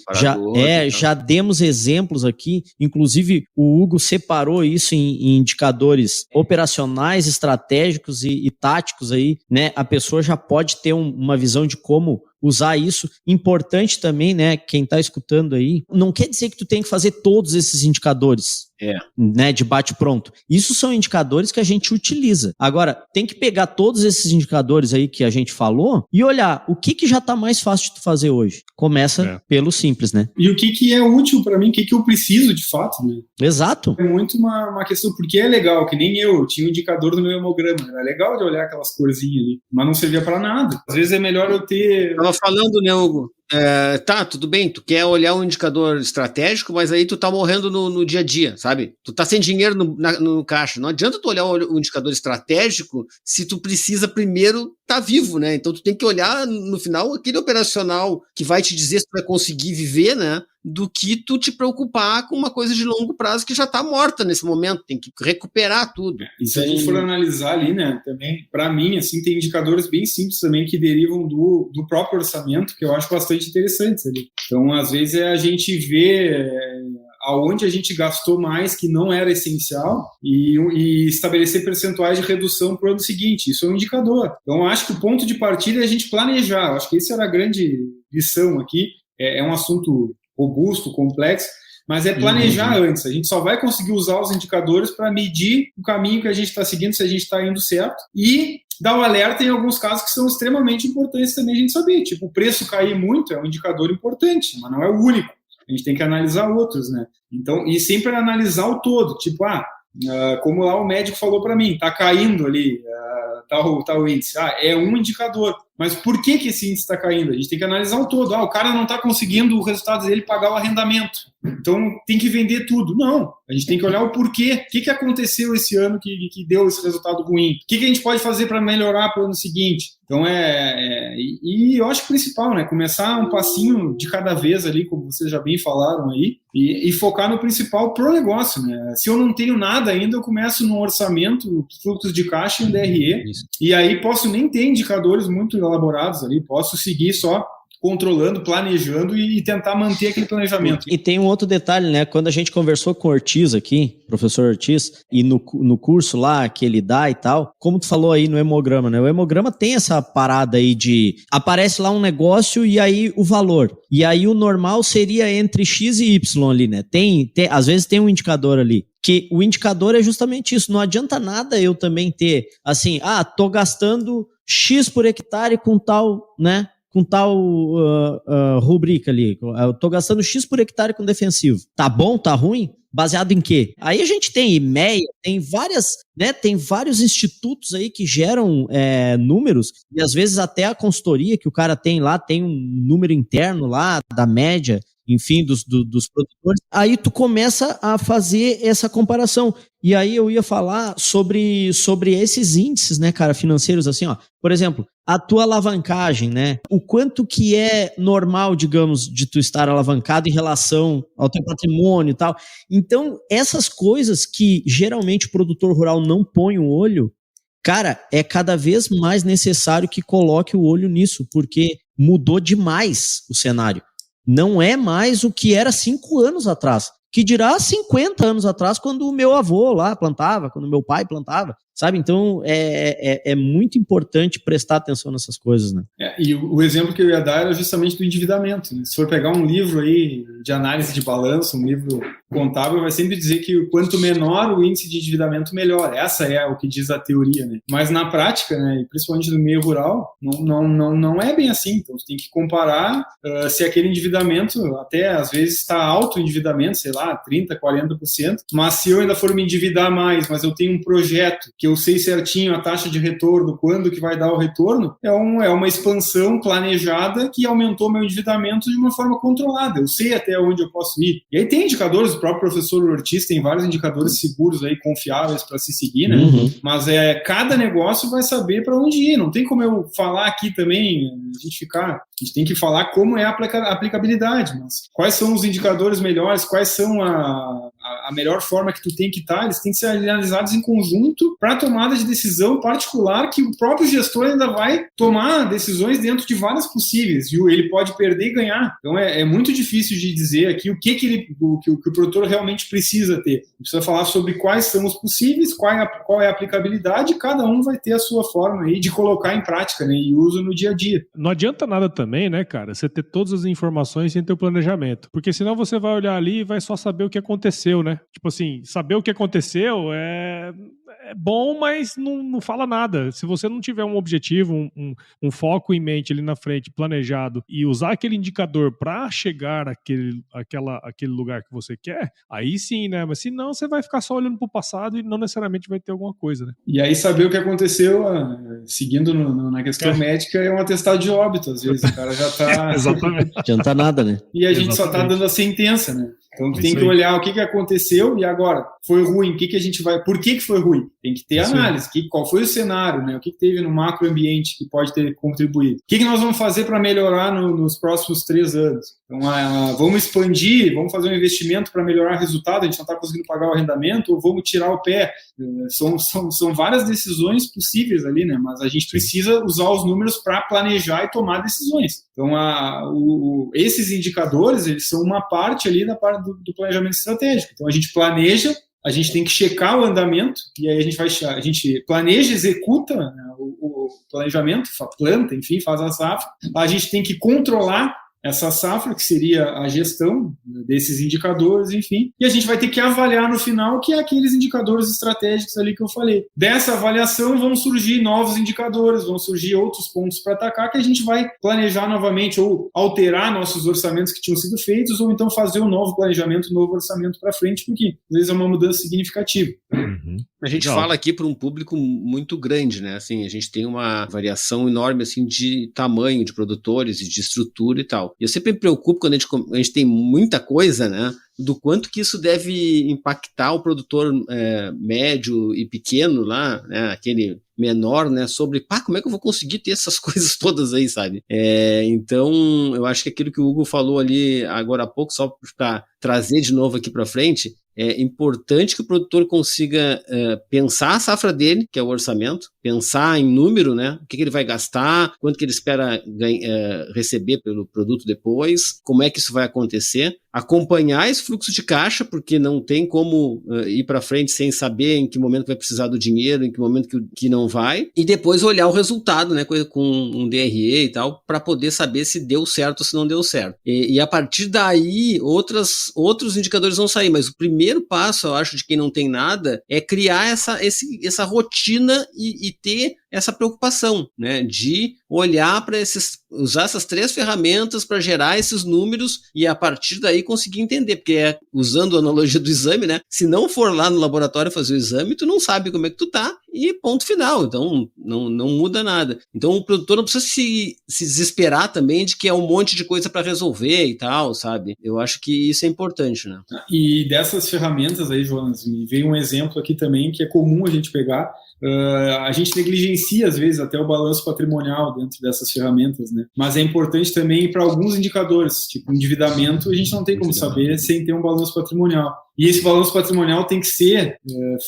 Já demos exemplos aqui, inclusive o Hugo separou isso em indicadores operacionais, estratégicos e táticos aí, né? A pessoa já pode ter uma visão de como usar isso. Importante também, né, quem está escutando aí, não quer dizer que tu tem que fazer todos esses indicadores, né, de bate-pronto. Isso são indicadores que a gente utiliza. Agora, tem que pegar todos esses indicadores aí que a gente falou e olhar o que já está mais fácil de tu fazer hoje. Começa pelo simples, né? E o que é útil para mim, o que eu preciso de fato, né? Exato. É muito uma questão, porque é legal, que nem eu tinha um indicador no meu hemograma, era legal de olhar aquelas corzinhas ali, mas não servia para nada. Às vezes é melhor eu ter... Tava falando, né, Hugo? Tá, tudo bem, tu quer olhar um indicador estratégico, mas aí tu tá morrendo no dia a dia, sabe? Tu tá sem dinheiro no caixa. Não adianta tu olhar um indicador estratégico se tu precisa primeiro tá vivo, né? Então tu tem que olhar no final aquele operacional que vai te dizer se tu vai conseguir viver, né? Do que tu te preocupar com uma coisa de longo prazo que já tá morta nesse momento, tem que recuperar tudo. E se a gente for analisar ali, né, também, para mim, assim, tem indicadores bem simples também que derivam do próprio orçamento, que eu acho bastante interessantes ali. Então, às vezes, a gente vê aonde a gente gastou mais que não era essencial e estabelecer percentuais de redução para o ano seguinte. Isso é um indicador. Então, eu acho que o ponto de partida é a gente planejar. Eu acho que essa era a grande lição aqui. É um assunto robusto, complexo, mas é planejar antes. A gente só vai conseguir usar os indicadores para medir o caminho que a gente está seguindo, se a gente está indo certo, e dar o alerta em alguns casos que são extremamente importantes também a gente saber. Tipo, o preço cair muito é um indicador importante, mas não é o único. A gente tem que analisar outros, né? Então, e sempre analisar o todo. Tipo, como lá o médico falou para mim, tá caindo ali tal índice. É um indicador. Mas por que esse índice está caindo? A gente tem que analisar o todo. O cara não está conseguindo o resultado dele pagar o arrendamento. Então tem que vender tudo. Não. A gente tem que olhar o porquê. O que aconteceu esse ano que deu esse resultado ruim? O que a gente pode fazer para melhorar para o ano seguinte? Então e eu acho que o principal, né? Começar um passinho de cada vez ali, como vocês já bem falaram aí, e focar no principal pro negócio, né? Se eu não tenho nada ainda, eu começo no orçamento, fluxos de caixa e um DRE. Isso. E aí posso nem ter indicadores muito elaborados ali, posso seguir só controlando, planejando e tentar manter aquele planejamento. E tem um outro detalhe, né? Quando a gente conversou com o Ortiz aqui, professor Ortiz, e no curso lá que ele dá e tal, como tu falou aí no hemograma, né? O hemograma tem essa parada aí de... Aparece lá um negócio e aí o valor. E aí o normal seria entre X e Y ali, né? Às vezes tem um indicador ali. Que o indicador é justamente isso. Não adianta nada eu também ter, assim, tô gastando X por hectare com tal, né? Com tal rubrica ali. Eu tô gastando X por hectare com defensivo. Tá bom? Tá ruim? Baseado em quê? Aí a gente tem IMEA, tem vários institutos aí que geram números, e às vezes até a consultoria que o cara tem lá, tem um número interno lá da média, enfim, dos produtores. Aí tu começa a fazer essa comparação. E aí eu ia falar sobre esses índices, né, cara, financeiros, assim, ó. Por exemplo, a tua alavancagem, né? O quanto que é normal, digamos, de tu estar alavancado em relação ao teu patrimônio e tal. Então, essas coisas que geralmente o produtor rural não põe o olho, cara, é cada vez mais necessário que coloque o olho nisso, porque mudou demais o cenário. Não é mais o que era 5 anos atrás. que dirá 50 anos atrás, quando o meu avô lá plantava, quando o meu pai plantava, sabe? Então, é muito importante prestar atenção nessas coisas, né? E o exemplo que eu ia dar era justamente do endividamento, né? Se for pegar um livro aí de análise de balanço, um livro contábil, vai sempre dizer que quanto menor o índice de endividamento, melhor. Essa é o que diz a teoria, né? Mas na prática, né, e principalmente no meio rural, não é bem assim. Então, você tem que comparar se aquele endividamento, até às vezes está alto o endividamento, sei lá, 30%, 40%, mas se eu ainda for me endividar mais, mas eu tenho um projeto que eu sei certinho a taxa de retorno, quando que vai dar o retorno, é uma expansão planejada que aumentou meu endividamento de uma forma controlada. Eu sei até onde eu posso ir. E aí tem indicadores, o próprio professor Ortiz tem vários indicadores seguros aí, confiáveis para se seguir, né? Mas cada negócio vai saber para onde ir. Não tem como eu falar aqui também, a gente tem que falar como é a aplicabilidade, mas quais são os indicadores melhores, quais são a melhor forma que tu tem que estar, eles têm que ser analisados em conjunto para tomada de decisão particular, que o próprio gestor ainda vai tomar decisões dentro de várias possíveis, e ele pode perder e ganhar. Então é muito difícil de dizer aqui o que o produtor realmente precisa ter. Precisa falar sobre quais são os possíveis, qual é a aplicabilidade, e cada um vai ter a sua forma aí de colocar em prática, né, e uso no dia a dia. Não adianta nada também, né, cara, você ter todas as informações sem ter o planejamento, porque senão você vai olhar ali e vai só saber o que aconteceu, né? Tipo assim, saber o que aconteceu é bom, mas não fala nada. Se você não tiver um objetivo, um foco em mente ali na frente, planejado, e usar aquele indicador para chegar àquele lugar que você quer, aí sim, né? Mas senão você vai ficar só olhando pro passado e não necessariamente vai ter alguma coisa, né? E aí saber o que aconteceu, seguindo na questão médica, é um atestado de óbito, às vezes. O cara já tá... Exatamente. Não adianta nada, né? E a gente só tá dando a sentença, né? Então tem que olhar o que aconteceu e agora foi ruim, por que foi ruim? Tem que ter análise, qual foi o cenário, né? O que teve no macroambiente que pode ter contribuído? O que nós vamos fazer para melhorar nos próximos 3 anos? Então vamos expandir, vamos fazer um investimento para melhorar o resultado, a gente não está conseguindo pagar o arrendamento, ou vamos tirar o pé. São várias decisões possíveis ali, né? Mas a gente precisa usar os números para planejar e tomar decisões. Então esses indicadores, eles são uma parte ali da parte do planejamento estratégico. Então a gente planeja, a gente tem que checar o andamento, e aí a gente planeja, executa, né, o planejamento, planta, enfim, faz a safra. A gente tem que controlar essa safra, que seria a gestão desses indicadores, enfim, e a gente vai ter que avaliar no final, que é aqueles indicadores estratégicos ali que eu falei. Dessa avaliação vão surgir novos indicadores, vão surgir outros pontos para atacar, que a gente vai planejar novamente, ou alterar nossos orçamentos que tinham sido feitos, ou então fazer um novo planejamento, um novo orçamento para frente, porque às vezes é uma mudança significativa. A gente fala aqui para um público muito grande, né? Assim, a gente tem uma variação enorme assim, de tamanho de produtores e de estrutura e tal. E eu sempre me preocupo quando a gente tem muita coisa, né? Do quanto que isso deve impactar o produtor médio e pequeno lá, né? Aquele menor, né? Sobre, como é que eu vou conseguir ter essas coisas todas aí, sabe? Então, eu acho que aquilo que o Hugo falou ali agora há pouco, só para trazer de novo aqui para frente, é importante que o produtor consiga pensar a safra dele, que é o orçamento, pensar em número, né? O que ele vai gastar, quanto que ele espera receber pelo produto depois, como é que isso vai acontecer, acompanhar esse fluxo de caixa, porque não tem como ir para frente sem saber em que momento vai precisar do dinheiro, em que momento que não vai, e depois olhar o resultado, né, com um DRE e tal, para poder saber se deu certo ou se não deu certo. E a partir daí, outros indicadores vão sair, mas o primeiro passo, eu acho, de quem não tem nada, é criar essa rotina e ter essa preocupação, né, de olhar para usar essas 3 ferramentas para gerar esses números e a partir daí conseguir entender, porque usando a analogia do exame, né, se não for lá no laboratório fazer o exame, tu não sabe como é que tu tá e ponto final, então não muda nada. Então o produtor não precisa se desesperar também de que é um monte de coisa para resolver e tal, sabe? Eu acho que isso é importante, né? E dessas ferramentas aí, Jonas, me veio um exemplo aqui também que é comum a gente pegar. A gente negligencia, às vezes, até o balanço patrimonial dentro dessas ferramentas, né? Mas é importante também para alguns indicadores, tipo endividamento, a gente não tem como saber sem ter um balanço patrimonial. E esse balanço patrimonial tem que ser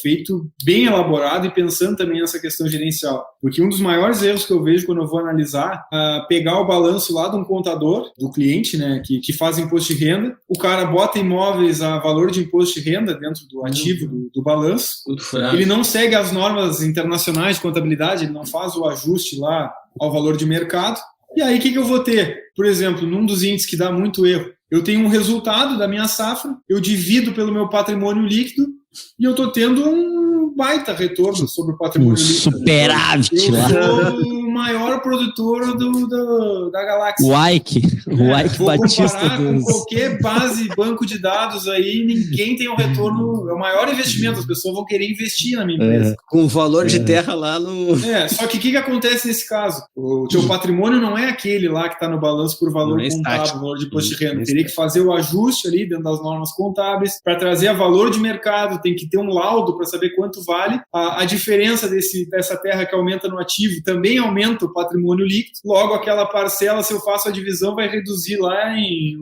feito bem elaborado e pensando também nessa questão gerencial. Porque um dos maiores erros que eu vejo quando eu vou analisar, pegar o balanço lá de um contador, do cliente, né, que faz imposto de renda, o cara bota imóveis a valor de imposto de renda dentro do ativo do balanço, ele não segue as normas internacionais de contabilidade, ele não faz o ajuste lá ao valor de mercado. E aí, o que eu vou ter? Por exemplo, num dos índices que dá muito erro, eu tenho um resultado da minha safra, eu divido pelo meu patrimônio líquido e eu estou tendo um baita retorno sobre o patrimônio líquido. Superávit lá. Eu sou o maior produtor da galáxia. O Ike Batista. Com qualquer base, banco de dados aí, ninguém tem um retorno. É o maior investimento, as pessoas vão querer investir na minha empresa. Com valor de terra lá no... Só que o que acontece nesse caso? O teu patrimônio não é aquele lá que está no balanço por valor contábil, valor de imposto de renda. Teria que fazer o ajuste ali dentro das normas contábeis para trazer a valor de mercado, tem que ter um laudo para saber quanto vale. A diferença dessa terra que aumenta no ativo também aumenta o patrimônio líquido. Logo, aquela parcela, se eu faço a divisão, vai reduzir lá em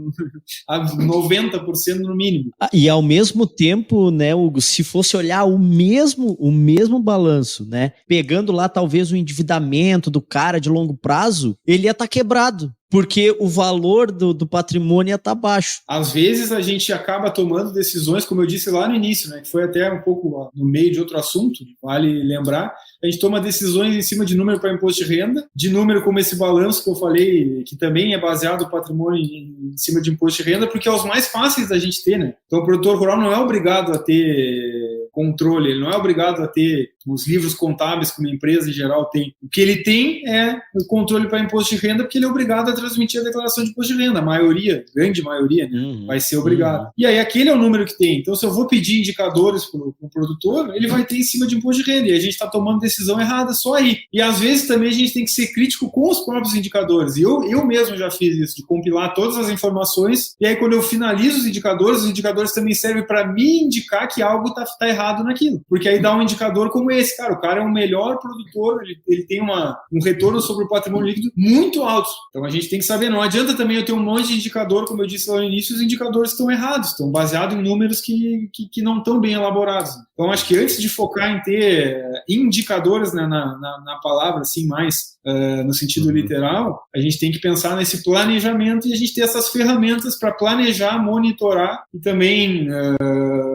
90% no mínimo. E ao mesmo tempo, né, Hugo, se fosse olhar o mesmo balanço, né, pegando lá talvez o endividamento do cara de longo prazo, ele ia estar quebrado. Porque o valor do patrimônio ia estar baixo. Às vezes a gente acaba tomando decisões, como eu disse lá no início, né, que foi até um pouco no meio de outro assunto, vale lembrar, a gente toma decisões em cima de número para imposto de renda, de número como esse balanço que eu falei, que também é baseado no patrimônio em cima de imposto de renda, porque é os mais fáceis da gente ter, né? Então o produtor rural não é obrigado a ter controle, ele não é obrigado a ter os livros contábeis que uma empresa em geral tem. O que ele tem é o controle para imposto de renda, porque ele é obrigado a transmitir a declaração de imposto de renda. A maioria, grande maioria, né, vai ser obrigado. E aí aquele é o número que tem. Então se eu vou pedir indicadores para o produtor, ele vai ter em cima de imposto de renda. E a gente está tomando decisão errada só aí. E às vezes também a gente tem que ser crítico com os próprios indicadores. E eu mesmo já fiz isso, de compilar todas as informações. E aí quando eu finalizo os indicadores também servem para me indicar que algo está errado naquilo. Porque aí dá um indicador como esse. Cara, o cara é o melhor produtor, ele tem um retorno sobre o patrimônio líquido muito alto. Então a gente tem que saber, não adianta também eu ter um monte de indicador, como eu disse lá no início, os indicadores estão errados, estão baseados em números que não estão bem elaborados. Então acho que antes de focar em ter indicadores, né, na palavra assim, mais no sentido literal, a gente tem que pensar nesse planejamento e a gente ter essas ferramentas para planejar, monitorar e também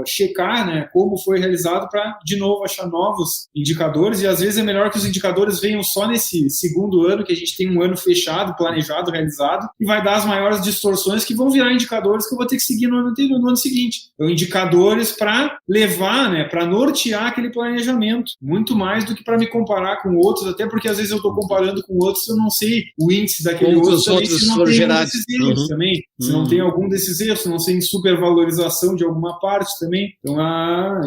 checar, né, como foi realizado para, de novo, achar novos indicadores. E às vezes é melhor que os indicadores venham só nesse segundo ano, que a gente tem um ano fechado, planejado, realizado, e vai dar as maiores distorções que vão virar indicadores que eu vou ter que seguir no ano seguinte. Então, indicadores para levar, né, para nortear aquele planejamento, muito mais do que para me comparar com outros, até porque às vezes eu estou comparando com outros, eu não sei o índice daquele como outro também, se não tem gerados. Desses erros também, se não tem algum desses erros, se não tem supervalorização de alguma parte também. Então,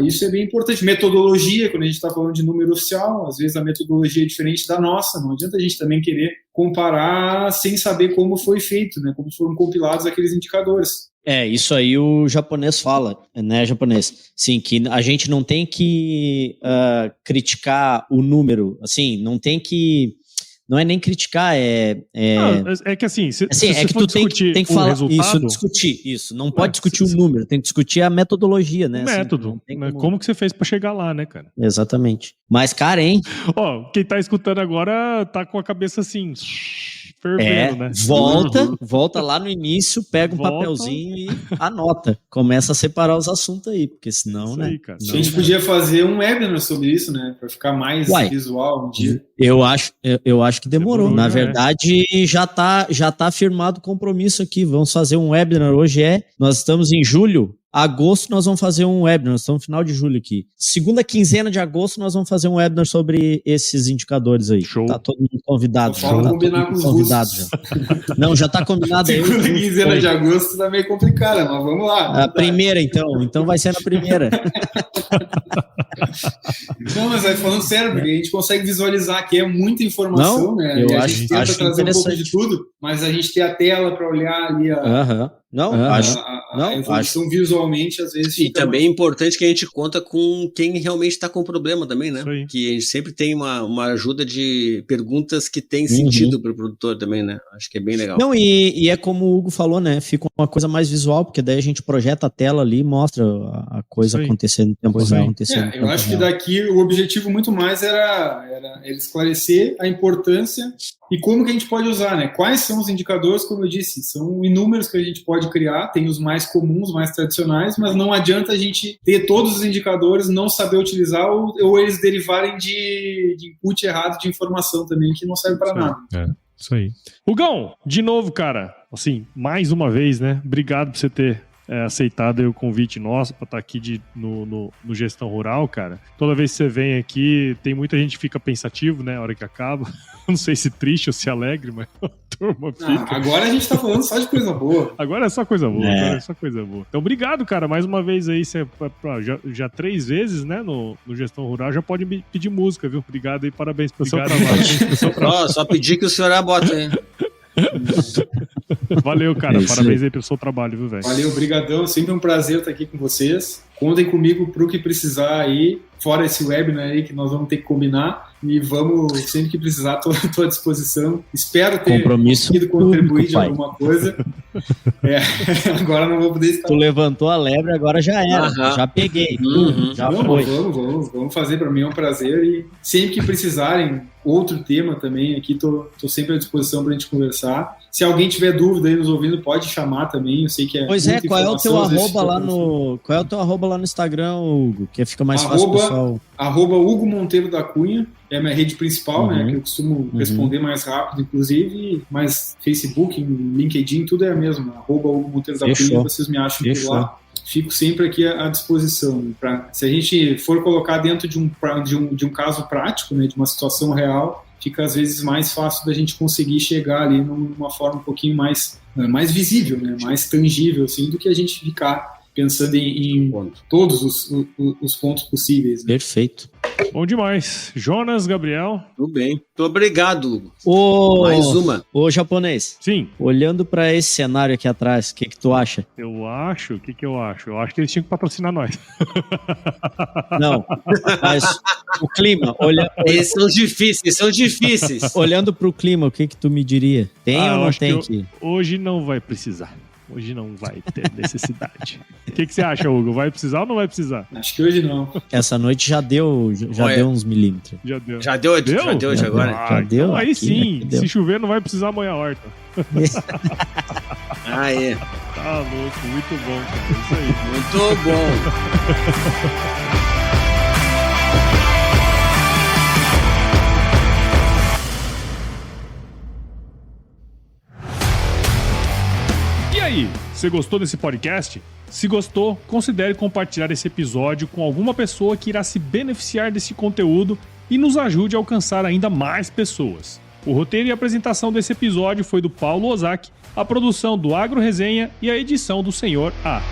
isso é bem importante. Metodologia, quando a gente está falando de número oficial, às vezes a metodologia é diferente da nossa, não adianta a gente também querer comparar sem saber como foi feito, né, como foram compilados aqueles indicadores. Isso aí o japonês fala, né, japonês? Sim, que a gente não tem que criticar o número, assim, não tem que... Não é nem criticar, é que assim, se é que tu tem que falar resultado, discutir isso. Não pode discutir o número, tem que discutir a metodologia, né? O método. Como que você fez pra chegar lá, né, cara? Exatamente. Mas, cara, hein? Quem tá escutando agora tá com a cabeça assim, fervendo, né? Volta lá no início, pega um papelzinho e anota. Começa a separar os assuntos aí, porque senão, isso, né? Aí, a gente podia fazer um webinar sobre isso, né? Pra ficar mais visual um dia. Eu acho que demorou. Na verdade, já tá firmado o compromisso aqui. Vamos fazer um webinar. Nós estamos em julho. Agosto nós vamos fazer um webinar, nós estamos no final de julho aqui. Segunda quinzena de agosto nós vamos fazer um webinar sobre esses indicadores aí. Show. Tá todo mundo convidado. Vamos combinar com os russos. Não, já tá combinado aí. Segunda quinzena de agosto tá meio complicada, mas vamos lá. A primeira então vai ser na primeira. Não, mas falando sério, porque a gente consegue visualizar que é muita informação, né? Eu a gente tenta trazer um pouco de tudo, mas a gente tem a tela para olhar ali a evolução visualmente, às vezes... E também é importante que a gente conta com quem realmente está com problema também, né? Que a gente sempre tem uma ajuda de perguntas que tem sentido para o produtor também, né? Acho que é bem legal. Não, e é como o Hugo falou, né? Fica uma coisa mais visual, porque daí a gente projeta a tela ali e mostra a coisa acontecendo no tempo real. Eu acho que daqui o objetivo muito mais era esclarecer a importância e como que a gente pode usar, né? Quais são os indicadores, como eu disse, são inúmeros que a gente pode criar, tem os mais comuns, mais tradicionais, mas não adianta a gente ter todos os indicadores, não saber utilizar ou eles derivarem de input errado de informação também, que não serve para nada. Isso aí. Hugão, de novo, cara, assim, mais uma vez, né? Obrigado por você ter aceitado aí o convite nosso para estar aqui no Gestão Rural, cara. Toda vez que você vem aqui, tem muita gente que fica pensativo, né, a hora que acaba. Não sei se triste ou se alegre, mas a turma fica. Agora a gente tá falando só de coisa boa. Agora é só coisa boa, agora é só coisa boa. Então, obrigado, cara, mais uma vez aí, você já 3 vezes, né, no Gestão Rural, já pode me pedir música, viu? Obrigado aí, parabéns pelo seu trabalho. Só pedir que o senhor abota, hein? Valeu, cara. Parabéns aí pelo seu trabalho, viu, velho? Valeu, brigadão. Sempre um prazer estar aqui com vocês. Contem comigo pro que precisar aí, fora esse webinar aí que nós vamos ter que combinar. E vamos, sempre que precisar, estou à disposição. Espero ter conseguido contribuir de alguma coisa. Agora não vou poder estar. Tu levantou a lebre, agora já era. Já peguei. Já foi. Vamos fazer, para mim é um prazer. E sempre que precisarem, outro tema também, aqui tô sempre à disposição para a gente conversar. Se alguém tiver dúvida aí nos ouvindo, pode chamar também. Eu sei que Pois é, qual é o teu arroba lá no. Qual é o teu arroba lá no Instagram, Hugo? Que fica mais fácil, pessoal. Arroba Hugo Monteiro da Cunha. É a minha rede principal, né? Que eu costumo responder mais rápido, inclusive. Mas Facebook, LinkedIn, tudo é a mesma. Arroba Hugo Monteiro da Cunha, vocês me acham por lá. Fico sempre aqui à disposição. Se a gente for colocar dentro de um caso prático, né, de uma situação real, fica às vezes mais fácil da gente conseguir chegar ali numa forma um pouquinho mais visível, né, mais tangível, assim, do que a gente ficar pensando em todos os pontos possíveis. Né? Perfeito. Bom demais. Jonas, Gabriel. Tudo bem. Muito obrigado. Mais uma. Ô, japonês. Sim. Olhando pra esse cenário aqui atrás, o que tu acha? Eu acho? O que eu acho? Eu acho que eles tinham que patrocinar nós. Não, mas o clima... Esses são difíceis. Olhando pro clima, o que tu me diria? Tem ou não tem que... Hoje não vai precisar. Hoje não vai ter necessidade. O que você acha, Hugo? Vai precisar ou não vai precisar? Acho que hoje não. Essa noite já deu uns milímetros. Já deu. Já deu hoje agora? Já deu. Então, aí aqui, sim, aqui se chover não vai precisar amanhã a horta. Aí. Tá louco, muito bom. Cara. Isso aí. Muito bom. E aí, você gostou desse podcast? Se gostou, considere compartilhar esse episódio com alguma pessoa que irá se beneficiar desse conteúdo e nos ajude a alcançar ainda mais pessoas. O roteiro e a apresentação desse episódio foi do Paulo Ozaki, a produção do Agro Resenha e a edição do Senhor A.